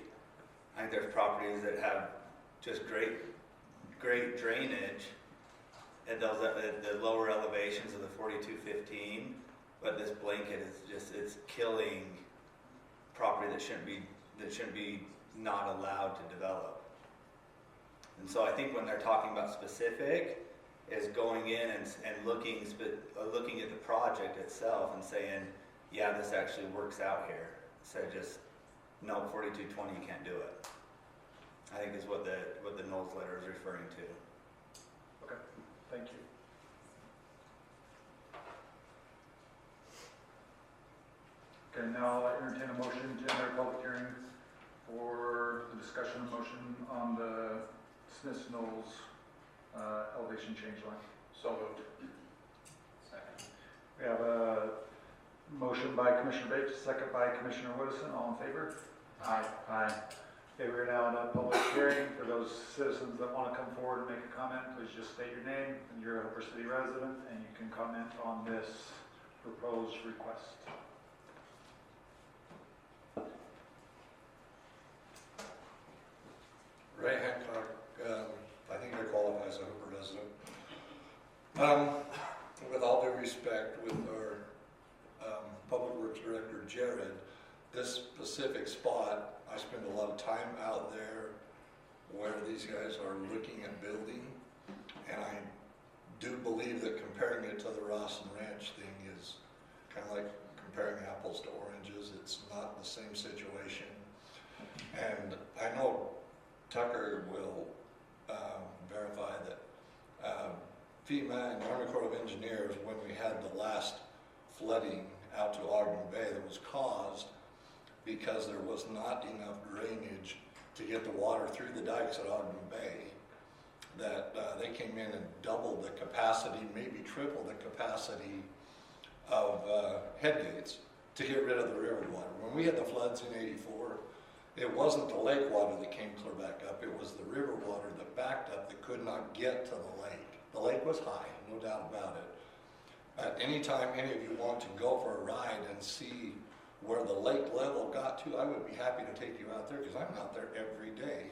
I think there's properties that have just great drainage at those at the lower elevations of the 4215, but this blanket is just, it's killing property that shouldn't be not allowed to develop. And so I think when they're talking about specific, is going in and looking at the project itself and saying, yeah, this actually works out here. Instead of just, no, 4220, you can't do it. I think is what the Knowles letter is referring to. Okay, thank you. Okay, now I'll entertain a motion to enter a public hearing for the discussion of motion on the Smith Knowles elevation change line. So moved. Second. We have a motion by Commissioner Bates, second by Commissioner Woodison. All in favor? Aye. Aye. Okay, we're now in a public hearing. For those citizens that want to come forward and make a comment, please just state your name and you're a Hooper City resident, and you can comment on this proposed request. Ray Hancock, I think I qualify as a Hooper resident. With all due respect, with our Public Works Director, Jared, this specific spot, I spend a lot of time out there where these guys are looking at building, and I do believe that comparing it to the Rawson Ranch thing is kind of like comparing apples to oranges. It's not the same situation. And I know Tucker will verify that FEMA and the Army Corps of Engineers, when we had the last flooding out to Ogden Bay, that was caused because there was not enough drainage to get the water through the dikes at Ogden Bay, that they came in and doubled the capacity, maybe triple the capacity of head gates to get rid of the river water. When we had the floods in '84, It wasn't the lake water that came clear back up, it was the river water that backed up that could not get to the lake. The lake was high, no doubt about it. At any time any of you want to go for a ride and see where the lake level got to, I would be happy to take you out there, because I'm out there every day,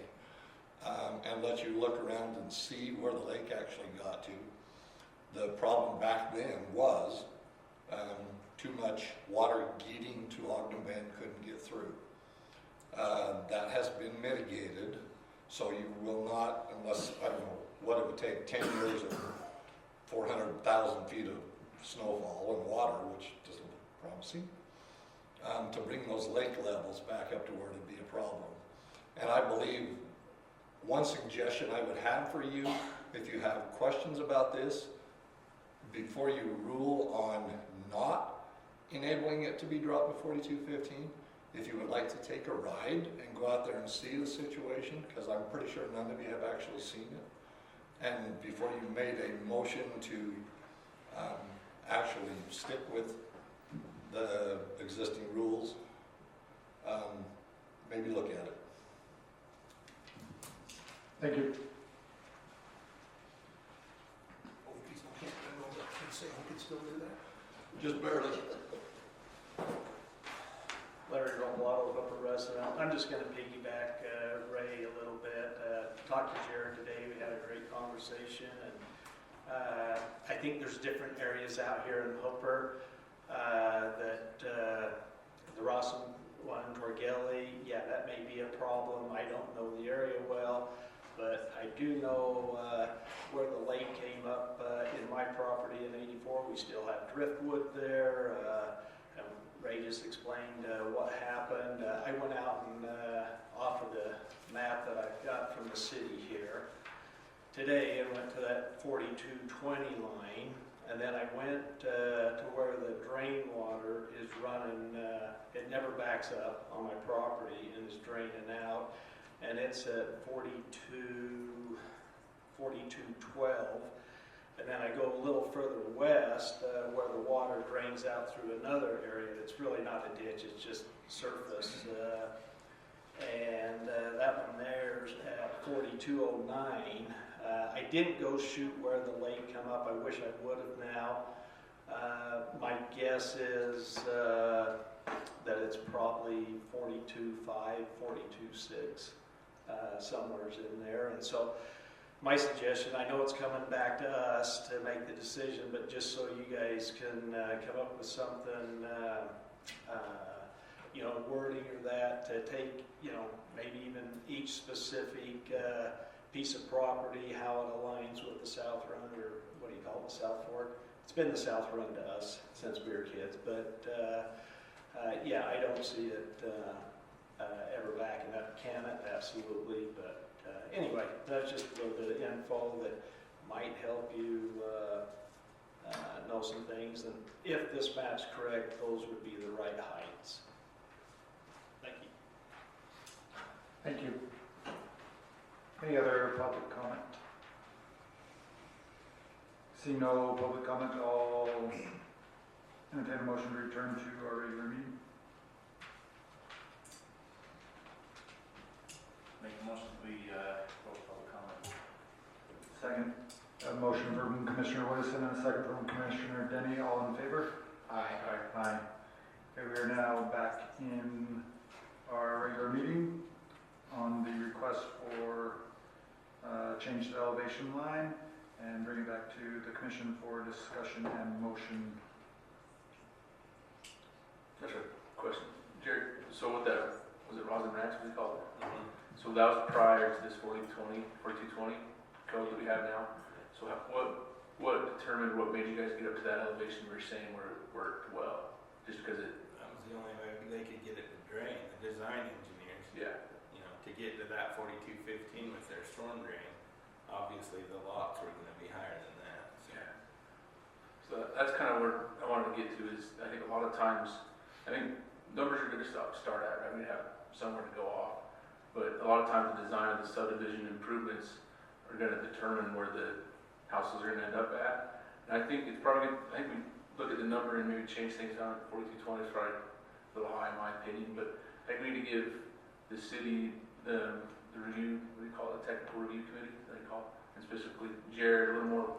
and let you look around and see where the lake actually got to. The problem back then was too much water getting to Ogden Bend couldn't get through. That has been mitigated, so you will not, unless, I don't know, what it would take, 10 years of 400,000 feet of snowfall and water, which doesn't look promising, to bring those lake levels back up to where it'd be a problem. And I believe one suggestion I would have for you, if you have questions about this, before you rule on not enabling it to be dropped to 4215, if you would like to take a ride and go out there and see the situation, because I'm pretty sure none of you have actually seen it, and before you made a motion to actually stick with the existing rules, maybe look at it. Thank you. Just barely. Larry Romblotto, Hooper resident. I'm just going to piggyback Ray a little bit. Talked to Jared today. We had a great conversation, and I think there's different areas out here in Hooper that the Rawson one, Torgelli, yeah, that may be a problem. I don't know the area well, but I do know where the lake came up in my property in '84. We still have driftwood there. And Ray just explained what happened. I went out and off of the map that I've got from the city here today and went to that 4220 line, and then I went to where the drain water is running. It never backs up on my property and is draining out, and it's at 4212. And then I go a little further west where the water drains out through another area. It's really not a ditch, it's just surface. And that one there's at 4209. I didn't go shoot where the lake come up. I wish I would have now. My guess is that it's probably 42.5, 42.6, somewhere's in there. And so my suggestion, I know it's coming back to us to make the decision, but just so you guys can come up with something, wording or that to take, maybe even each specific piece of property, how it aligns with the South Run, or what do you call it, the South Fork? It's been the South Run to us since we were kids, but yeah, I don't see it ever backing up. Can it? Absolutely, but anyway, that's just a little bit of info that might help you know some things. And if this map's correct, those would be the right heights. Thank you. Thank you. Any other public comment? Seeing no public comment, I'll entertain a motion to return to our regular meeting. Make a motion we close public comment. Second. A motion from Commissioner Woodison and a second from Commissioner Denny. All in favor? Aye. Aye. Okay, we are now back in our regular meeting on the request for change the elevation line and bring it back to the commission for discussion and motion. That's a question. Jared, so with that, was it Rosin Ranch, what do you call it? Mm-hmm. So that was prior to this 4220 code that we have now. So what determined, what made you guys get up to that elevation we were saying where it worked well? Just because it... That was the only way they could get it to drain, the design engineers. Yeah. To get to that 4215 with their storm drain, obviously the lots were going to be higher than that. So. Yeah. So that's kind of where I wanted to get to is, I think a lot of times, I think numbers are good to start at, right? We have somewhere to go off. But a lot of times the design of the subdivision improvements are going to determine where the houses are going to end up at. And I think it's probably good, I think we look at the number and maybe change things down. 4220 is probably a little high in my opinion, but I think we need to give the city, the review, what do you call it, the technical review committee, they call it, and specifically Jared, a little more,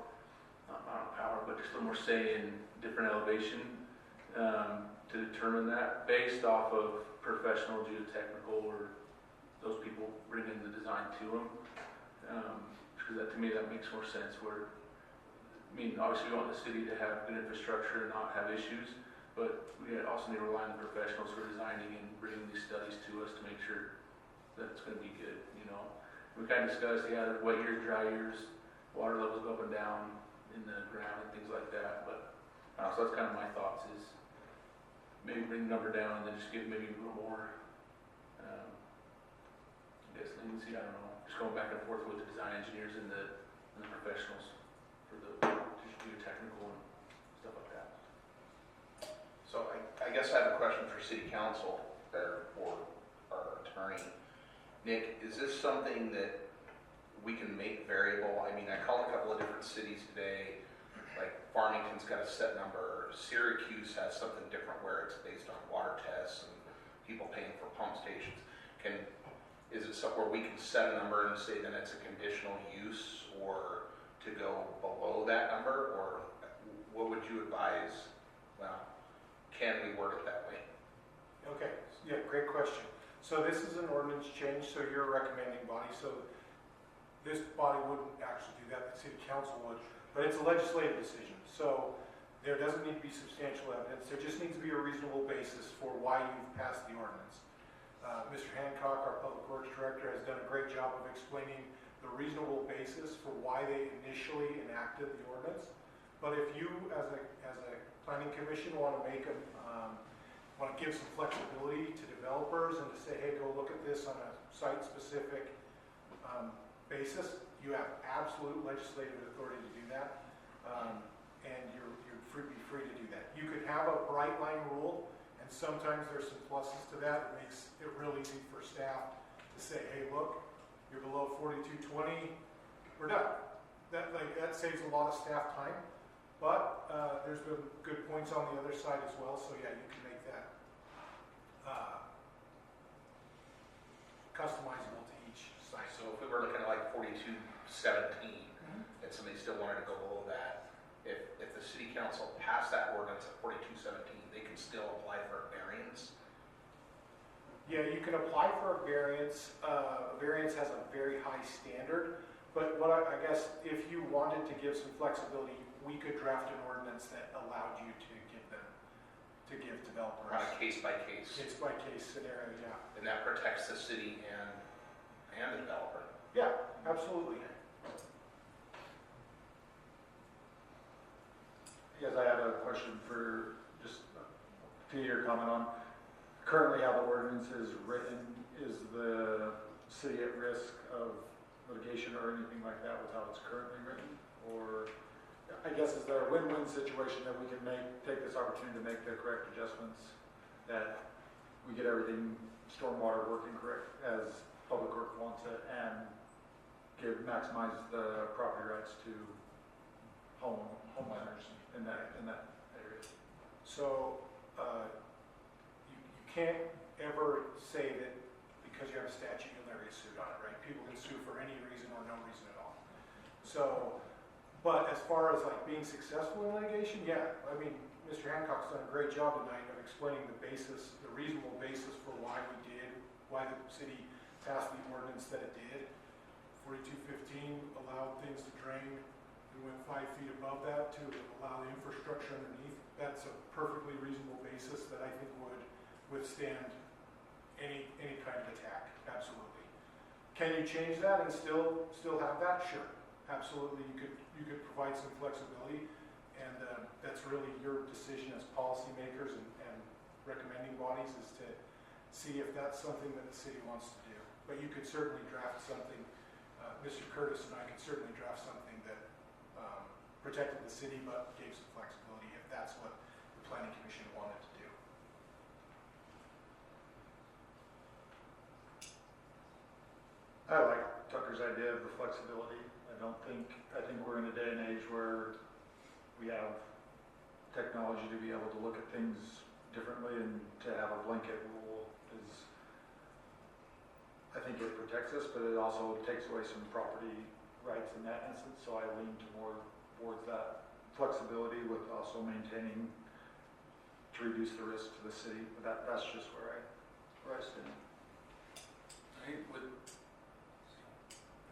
not power, but just a little more say in different elevation to determine that based off of professional geotechnical or those people bringing the design to them. Because that, to me, that makes more sense. Where, I mean, obviously we want the city to have good infrastructure and not have issues, but we also need to rely on the professionals who are designing and bringing these studies to us to make sure that it's going to be good, you know. We kind of discussed, yeah, there's wet years, dry years, water levels go up and down in the ground and things like that, but so that's kind of my thoughts is maybe bring the number down and then just give maybe a little more, I guess, leniency, I don't know, just going back and forth with the design engineers and the professionals for the geotechnical and stuff like that. So I guess I have a question for city council or our attorney. Nick, is this something that we can make variable? I mean, I called a couple of different cities today, like Farmington's got a set number, Syracuse has something different where it's based on water tests and people paying for pump stations. Is it somewhere we can set a number and say then it's a conditional use or to go below that number, or what would you advise? Well, can we word it that way? Okay, yeah, great question. So this is an ordinance change, so you're a recommending body, so this body wouldn't actually do that, the city council would, but it's a legislative decision. So there doesn't need to be substantial evidence, there just needs to be a reasonable basis for why you've passed the ordinance. Mr. Hancock, our Public Works Director, has done a great job of explaining the reasonable basis for why they initially enacted the ordinance. But if you, as a planning commission, want to give some flexibility to developers and to say, hey, go look at this on a site-specific basis, you have absolute legislative authority to do that, and you're be free to do that. You could have a bright line rule, and sometimes there's some pluses to that. It makes it real easy for staff to say, hey, look, you're below 4220, we're done. That saves a lot of staff time, but there's been good points on the other side as well, so yeah, you can make that customizable to each site. So if we were looking at like 4217, and somebody still wanted to go below that, if the city council passed that ordinance at 4217, they can still apply for a variance? Yeah, you can apply for a variance. A variance has a very high standard, but what I guess if you wanted to give some flexibility, we could draft an ordinance that allowed you to give developers on a case-by-case scenario, yeah. And that protects the city and the developer. Yeah, absolutely. Yes, I have a question for just Peter comment on. Currently how the ordinance is written, is the city at risk of litigation or anything like that with how it's currently written? Or I guess is there a win-win situation that we can take this opportunity to make the correct adjustments, that we get everything stormwater working correct as Public Works wants it, and maximize the property rights to homeowners in that area? So you can't ever say that because you have a statute you'll never get sued on it, right? People can sue for any reason or no reason at all. So, but as far as like being successful in litigation, yeah, I mean, Mr. Hancock's done a great job tonight of explaining the basis, the reasonable basis for why the city passed the ordinance that it did. 4215 allowed things to drain. We went 5 feet above that to allow the infrastructure underneath. That's a perfectly reasonable basis that I think would withstand any kind of attack. Absolutely. Can you change that and still have that? Sure. Absolutely. You could provide some flexibility, and that's really your decision as policymakers and recommending bodies is to see if that's something that the city wants to do. But you could certainly draft something. Mr. Curtis and I could certainly draft something that protected the city but gave some flexibility if that's what the Planning Commission wanted to do. I like Tucker's idea of the flexibility. I think we're in a day and age where we have technology to be able to look at things differently, and to have a blanket rule is I think it protects us, but it also takes away some property rights in that instance, so I lean towards that flexibility with also maintaining to reduce the risk to the city, but that's just where I stand. I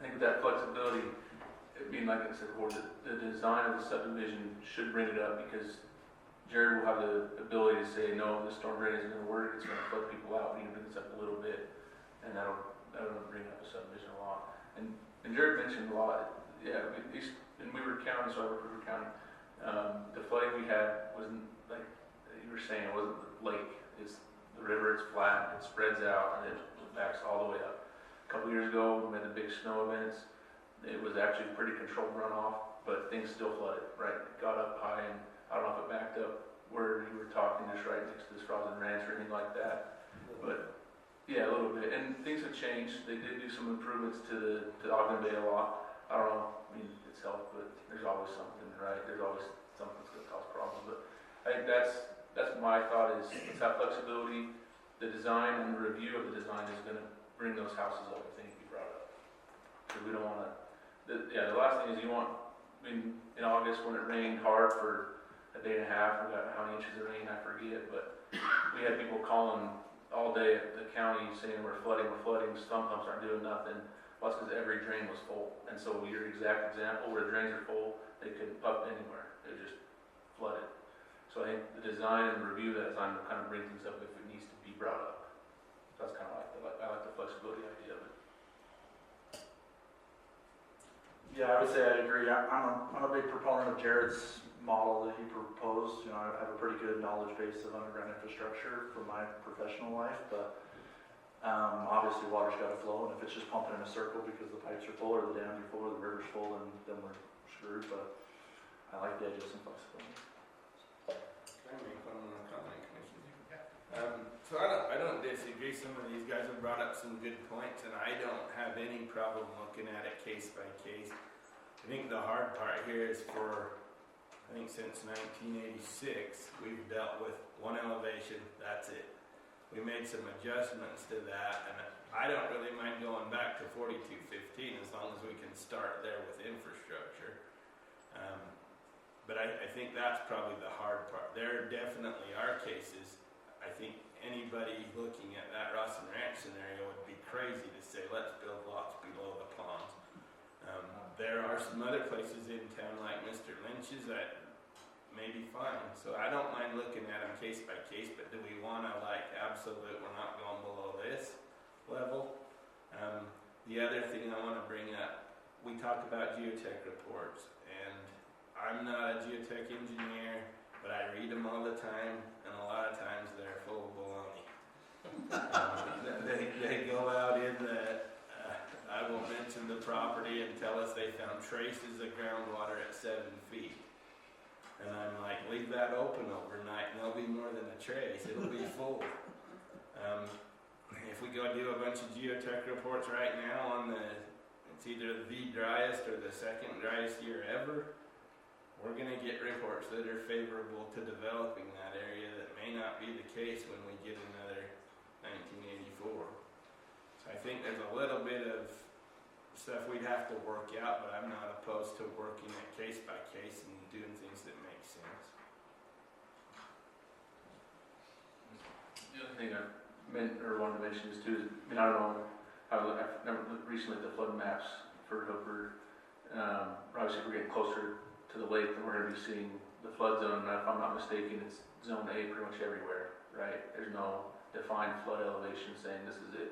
think with that flexibility, I mean, like I said before, the design of the subdivision should bring it up because Jared will have the ability to say, no, the storm drain isn't going to work, it's going to flood people out, we need to bring this up a little bit, and that'll bring up the subdivision a lot. And Jared mentioned a lot, yeah, in Weaver County, so I work in Weaver County, the flooding we had wasn't like you were saying, it wasn't the lake, it's the river, it's flat, it spreads out, and it backs all the way up. A couple years ago, we had the big snow events, it was actually pretty controlled runoff, but things still flooded, right? It got up high, and I don't know if it backed up where you were talking, just right next to this Frozen Ranch or anything like that. But yeah, a little bit. And things have changed. They did do some improvements to Ogden Bay a lot. I don't know, I mean, it's helped, but there's always something, right? There's always something that's going to cause problems. But I think that's my thought is let's have flexibility. The design and the review of the design is going to bring those houses up if they need to be brought up. Because we don't want to. The last thing is you want. I mean, in August when it rained hard for a day and a half, we got how many inches of rain I forget, but we had people calling all day at the county saying we're flooding, sump pumps aren't doing nothing. Well, that's because every drain was full. And so your exact example where the drains are full, they couldn't pump anywhere. They just flooded. So I think the design and the review of that design will kind of bring things up if it needs to be brought up. So that's kind of I like the flexibility idea of it. Yeah, I would say I agree. I'm a big proponent of Jared's model that he proposed. You know, I have a pretty good knowledge base of underground infrastructure from my professional life, but obviously water's got to flow, and if it's just pumping in a circle because the pipes are full or the dams are full or the river's full, then we're screwed. But I like the idea of some flexibility. Can I make one more comment, Commissioner? So I don't disagree. Some of these guys have brought up some good points, and I don't have any problem looking at it case by case. I think the hard part here is since 1986, we've dealt with one elevation, that's it. We made some adjustments to that, and I don't really mind going back to 4215 as long as we can start there with infrastructure. But I think that's probably the hard part. There definitely are cases. I think anybody looking at that Rawson Ranch scenario would be crazy to say, let's build lots below the ponds. There are some other places in town like Mr. Lynch's that may be fine. So I don't mind looking at them case by case, but do we want to absolute, we're not going below this level? The other thing I want to bring up, we talked about geotech reports, and I'm not a geotech engineer, but I read them all the time, and a lot of times they're full of baloney. They go out in I won't mention the property, and tell us they found traces of groundwater at 7 feet. And I'm like, leave that open overnight and there'll be more than a trace, it'll be full. If we go do a bunch of geotech reports right now on it's either the driest or the second driest year ever, we're gonna get reports that are favorable to developing that area that may not be the case when we get another 1984. So I think there's a little bit of stuff we'd have to work out, but I'm not opposed to working it case by case and doing things that make sense. The other thing I wanted to mention is too, I don't know, I've never looked recently at the flood maps for Hooper. Obviously we're getting closer to the lake and we're going to be seeing the flood zone, and if I'm not mistaken, it's zone A pretty much everywhere, right? There's no defined flood elevation saying this is it.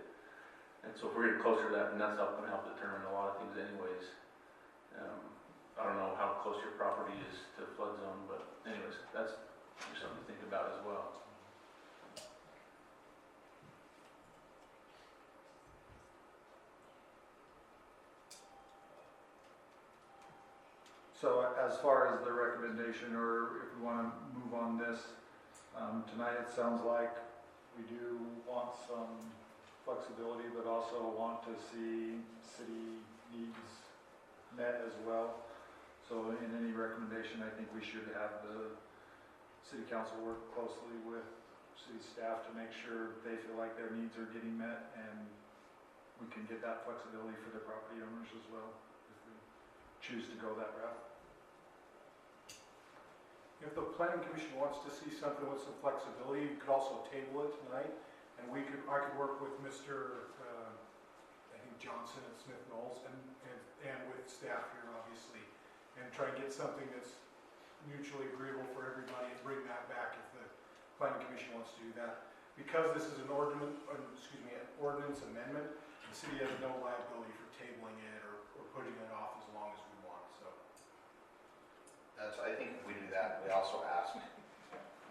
And so if we're getting closer to that, then that's going to help determine a lot of things anyways. I don't know how close your property is to the flood zone, but anyways, that's just something to think about as well. So as far as the recommendation, or if we want to move on this, tonight it sounds like we do want some flexibility, but also want to see city needs met as well. So in any recommendation, I think we should have the city council work closely with city staff to make sure they feel like their needs are getting met, and we can get that flexibility for the property owners as well, if we choose to go that route. If the planning commission wants to see something with some flexibility, you could also table it tonight, and I could work with Mr. I think Johnson at Smith Knowles and with staff here, obviously, and try and get something that's mutually agreeable for everybody and bring that back if the planning commission wants to do that. Because this is an ordinance amendment, the city has no liability for tabling it or putting it off as long as we want, so. I think if we do that, we also ask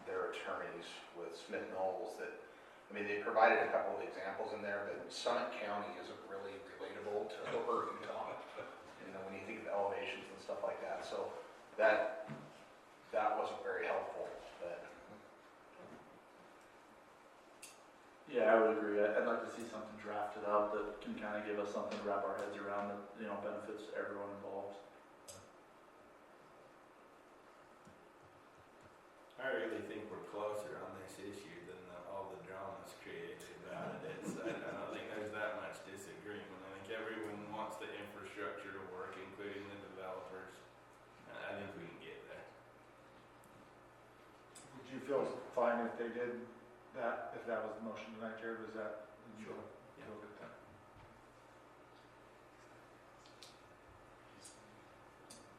their attorneys with Smith Knowles that, I mean, they provided a couple of examples in there, but Summit County isn't really relatable to Lower Utah. You know, when you think of elevations and stuff like that, so that wasn't very helpful, but. Yeah, I would agree. I'd like to see something drafted up that can kind of give us something to wrap our heads around that, you know, benefits everyone involved. I really think we're closer on this issue than all the dramas created about it. I don't think there's that much disagreement. I think everyone wants the infrastructure to work, including the developers. I think we can get there. Would you feel fine if they did that, if that was the motion tonight, Jared? Was that? Sure. Feel good then?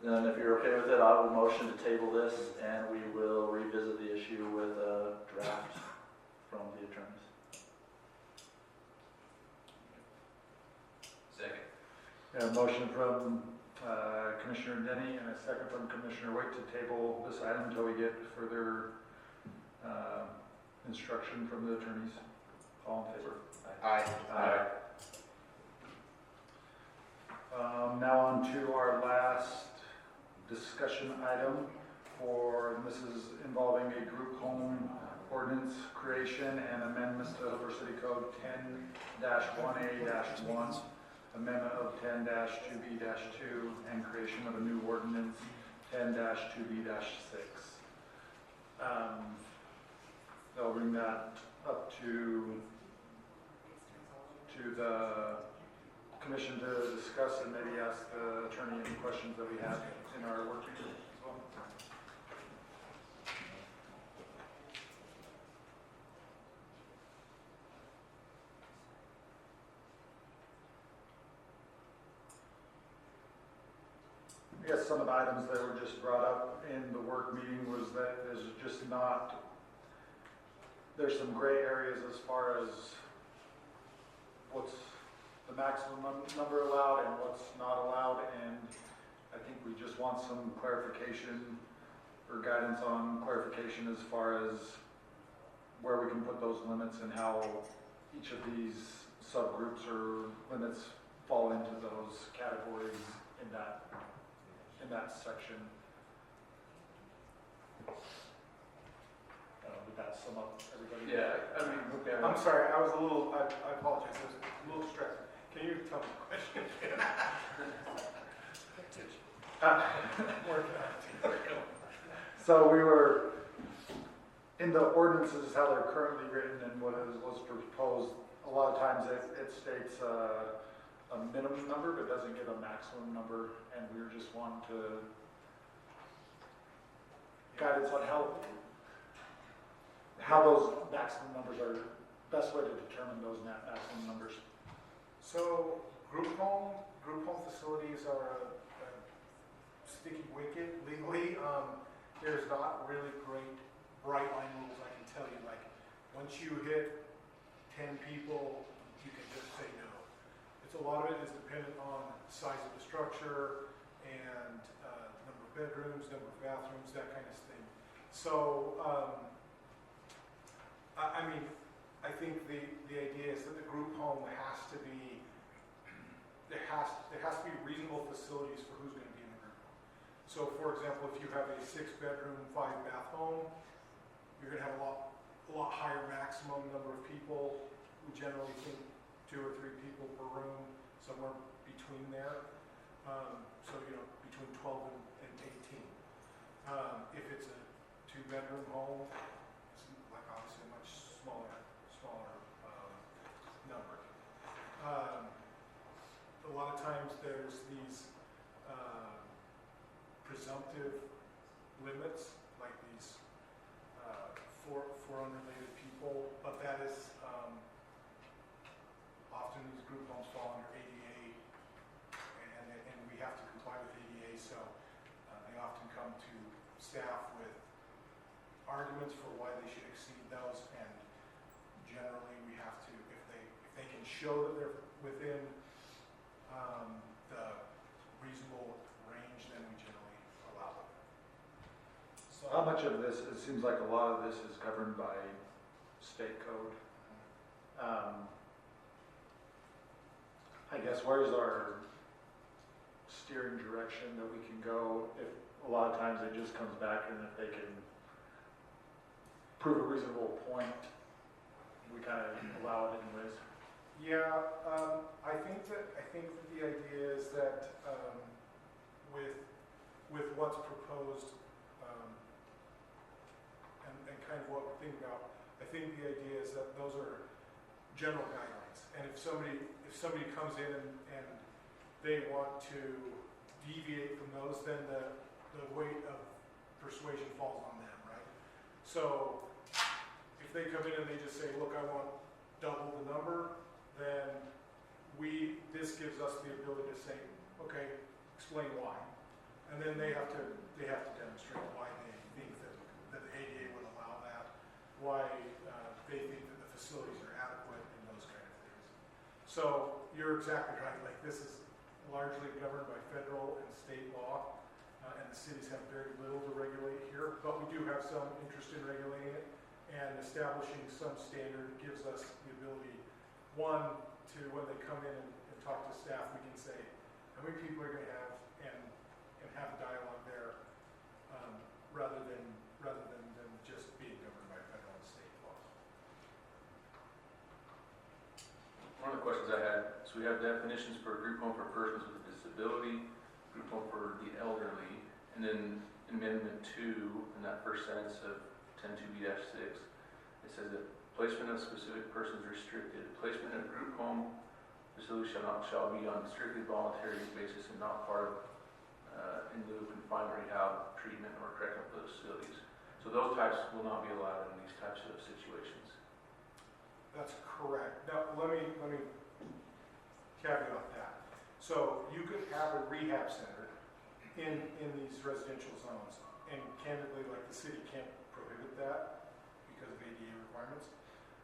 Then if you're okay with it, I will motion to table this and we will revisit the issue with a draft from the attorneys. Second. A motion from Commissioner Denny and a second from Commissioner Wick to table this item until we get further instruction from the attorneys. All in favor? Aye. Aye. Now on to our last discussion item this is involving a group home ordinance creation and amendments to Hooper City Code 10-1A-1, amendment of 10-2B-2, and creation of a new ordinance 10-2B-6. They'll bring that up to the commission to discuss and maybe ask the attorney any questions that we have in our work as well. I guess some of the items that were just brought up in the work meeting was that there's just not, there's some gray areas as far as what's the maximum number allowed and what's not allowed, and I think we just want some clarification or guidance on clarification as far as where we can put those limits and how each of these subgroups or limits fall into those categories in that section. Did that sum up everybody? Yeah, I mean, I'm sorry, I apologize, I was a little stressed. Can you tell me the question again? So we were, in the ordinances, how they're currently written and what was proposed, a lot of times it states a minimum number, but doesn't give a maximum number, and we were just wanting to guidance on how those maximum numbers are, best way to determine those maximum numbers. So group home facilities are a sticky wicket legally. There's not really great bright line rules, I can tell you. Like, once you hit 10 people, you can just say no. A lot of it is dependent on the size of the structure and number of bedrooms, number of bathrooms, that kind of thing. So, I mean, I think the idea is that the group home has to be, there has to be reasonable facilities for who's going to be in the group home. So, for example, if you have a 6-bedroom, 5-bath home, you're going to have a lot higher maximum number of people. We generally think 2 or 3 people per room, somewhere between there. So, you know, between 12 and 18. If it's a 2-bedroom home, it's like obviously a much smaller number. a lot of times there's these presumptive limits, like these for unrelated people, but that is often these group homes fall under ADA, and we have to comply with ADA, so they often come to staff with arguments for why they should exceed those, and generally we have to, if they can show that they're within the reasonable range, then we generally allow them. So, How much of this, it seems like a lot of this is governed by state code. I guess where's our steering direction that we can go if a lot of times it just comes back and if they can prove a reasonable point, we kind of allow it anyways. yeah, I think that the idea is that with what's proposed and kind of what we're thinking about, I think the idea is that those are general guidelines, and if somebody comes in and they want to deviate from those, then the weight of persuasion falls on them, right? So if they come in and they just say, look, I want double the number, then this gives us the ability to say, okay, explain why. And then they have to demonstrate why they think that the ADA would allow that, why they think that the facilities are adequate, and those kind of things. So you're exactly right. Like, this is largely governed by federal and state law, and the cities have very little to regulate here, but we do have some interest in regulating it, and establishing some standard gives us the ability, one, to when they come in and talk to staff, we can say how many people are going to have, and have a dialogue there, rather than just being governed by federal and state laws. One of the questions I had, so we have definitions for a group home for persons with a disability, group home for the elderly, and then in Amendment 2, in that first sentence of 102B-6, it says that placement of specific persons restricted. Placement in a group home facility shall be on strictly voluntary basis and not part of in lieu of confinement, rehab, treatment, or correctional facilities. So those types will not be allowed in these types of situations. That's correct. Now, let me caveat that. So you could have a rehab center in these residential zones, and candidly, like, the city can't prohibit that because of ADA requirements,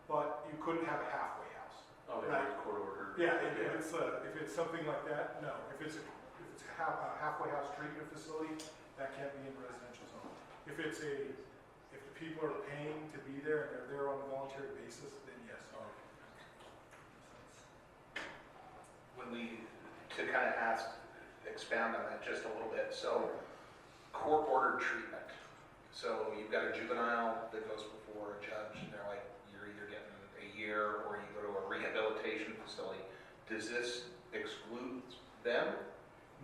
but you couldn't have a halfway house. Oh, right? Court order. Yeah, if it's something like that, no. If it's a halfway house treatment facility, that can't be in a residential zone. If the people are paying to be there and they're there on a voluntary basis, then yes. To kind of expound on that just a little bit, so court-ordered treatment. So you've got a juvenile that goes before a judge, and they're like, you're either getting a year or you go to a rehabilitation facility. Does this exclude them?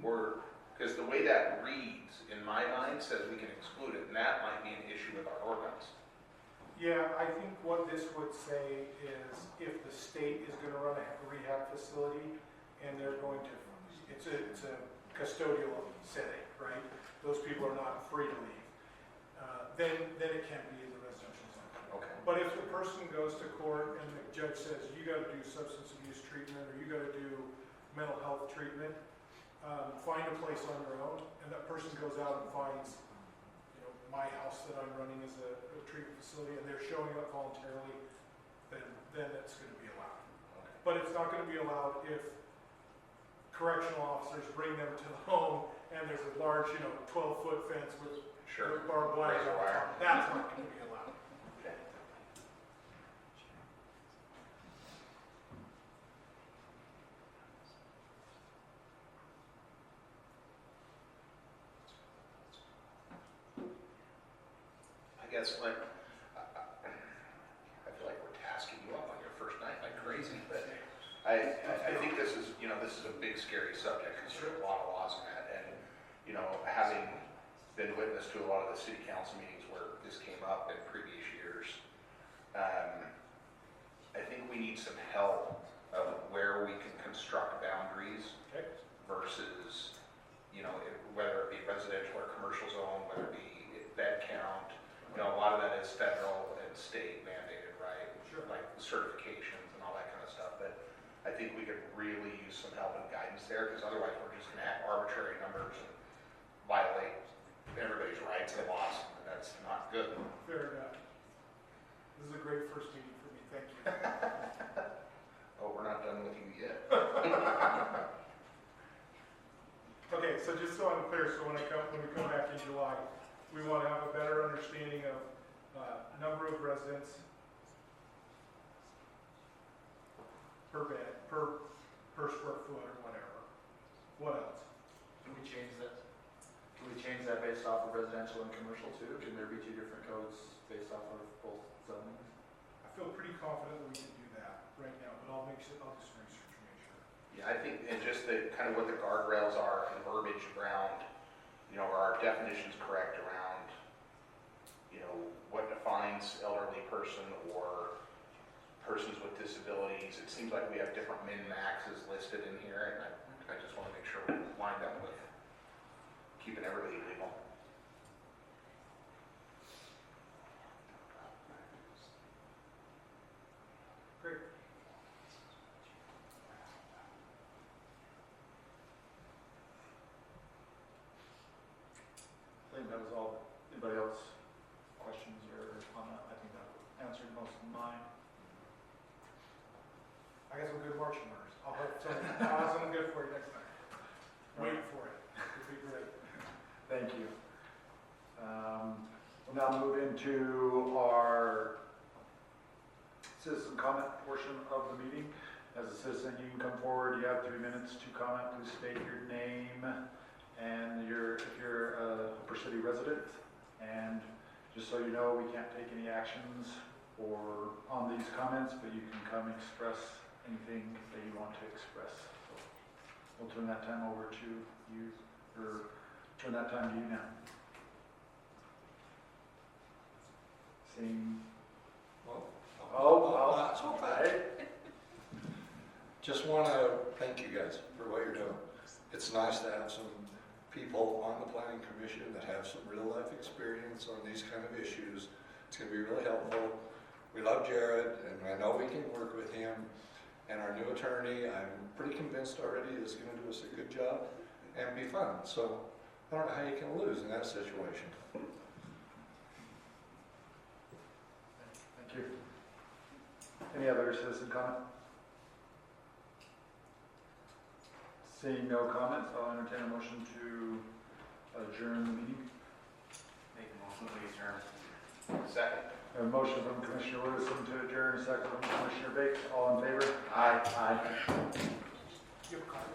Or, because the way that reads, in my mind, says we can exclude it, and that might be an issue with our ordinance. Yeah, I think what this would say is if the state is going to run a rehab facility and they're going to, it's a custodial setting, right? Those people are not free to leave. Then it can't be in the residential zone. Okay. But if the person goes to court and the judge says, you got to do substance abuse treatment or you got to do mental health treatment, find a place on your own, and that person goes out and finds, my house that I'm running as a treatment facility, and they're showing up voluntarily, then that's going to be allowed. Okay. But it's not going to be allowed if correctional officers bring them to the home and there's a large, 12-foot fence with barbed wire on top. That's not going to be allowed. Okay. I guess I feel like we're tasking you up on your first night like crazy, but I think this is a big scary subject because there's a lot of laws in that, and having been witness to a lot of the city council meetings where this came up in previous years, I think we need some help of where we can construct boundaries Okay. versus, whether it be residential or commercial zone, whether it be bed count. A lot of that is federal and state mandated, right? Sure. Like certifications and all that kind of stuff. But I think we could really use some help and guidance there, because otherwise we're just going to have arbitrary numbers and violate everybody's rights and laws, and that's not good. Fair enough. This is a great first meeting for me. Thank you. Oh, we're not done with you yet. Okay, so just so I'm clear, so when we come back in July, we want to have a better understanding of number of residents per bed, per square foot or whatever. What else? Can we change that? Can we change that based off of residential and commercial too? Can there be two different codes based off of both zonings? I feel pretty confident that we can do that right now, but I'll do some research to make sure. Yeah, I think, and just the kind of what the guardrails are and verbiage around, are our definitions correct around, what defines elderly person or persons with disabilities. It seems like we have different min-maxes listed in here, and I just want to make sure we're lined up with keeping everybody legal. Great. I think that was all. Anybody else? Questions or comment? I think that answered most of mine. I got some good marching orders. I'll have something good for you next time. Wait for it. It'll be great. Thank you. We'll now move into our citizen comment portion of the meeting. As a citizen, you can come forward. You have 3 minutes to comment. Please state your name and if you're a Upper City resident. And just so you know, we can't take any actions on these comments, but you can come express anything that you want to express. So we'll turn that time over to you, or turn that time to you now. Seeing. That's okay. Just want to thank you guys for what you're doing. It's nice to have some people on the planning commission that have some real life experience on these kind of issues. It's going to be really helpful. We love Jared, and I know we can work with him. And our new attorney, I'm pretty convinced already, is going to do us a good job and be fun. So I don't know how you can lose in that situation. Thank you. Any other citizen comment? Seeing no comments, I'll entertain a motion to adjourn the meeting. Make a motion to adjourn. Second. A motion from Commissioner Lewison to adjourn, second from Commissioner Bates. All in favor? Aye. You have a card?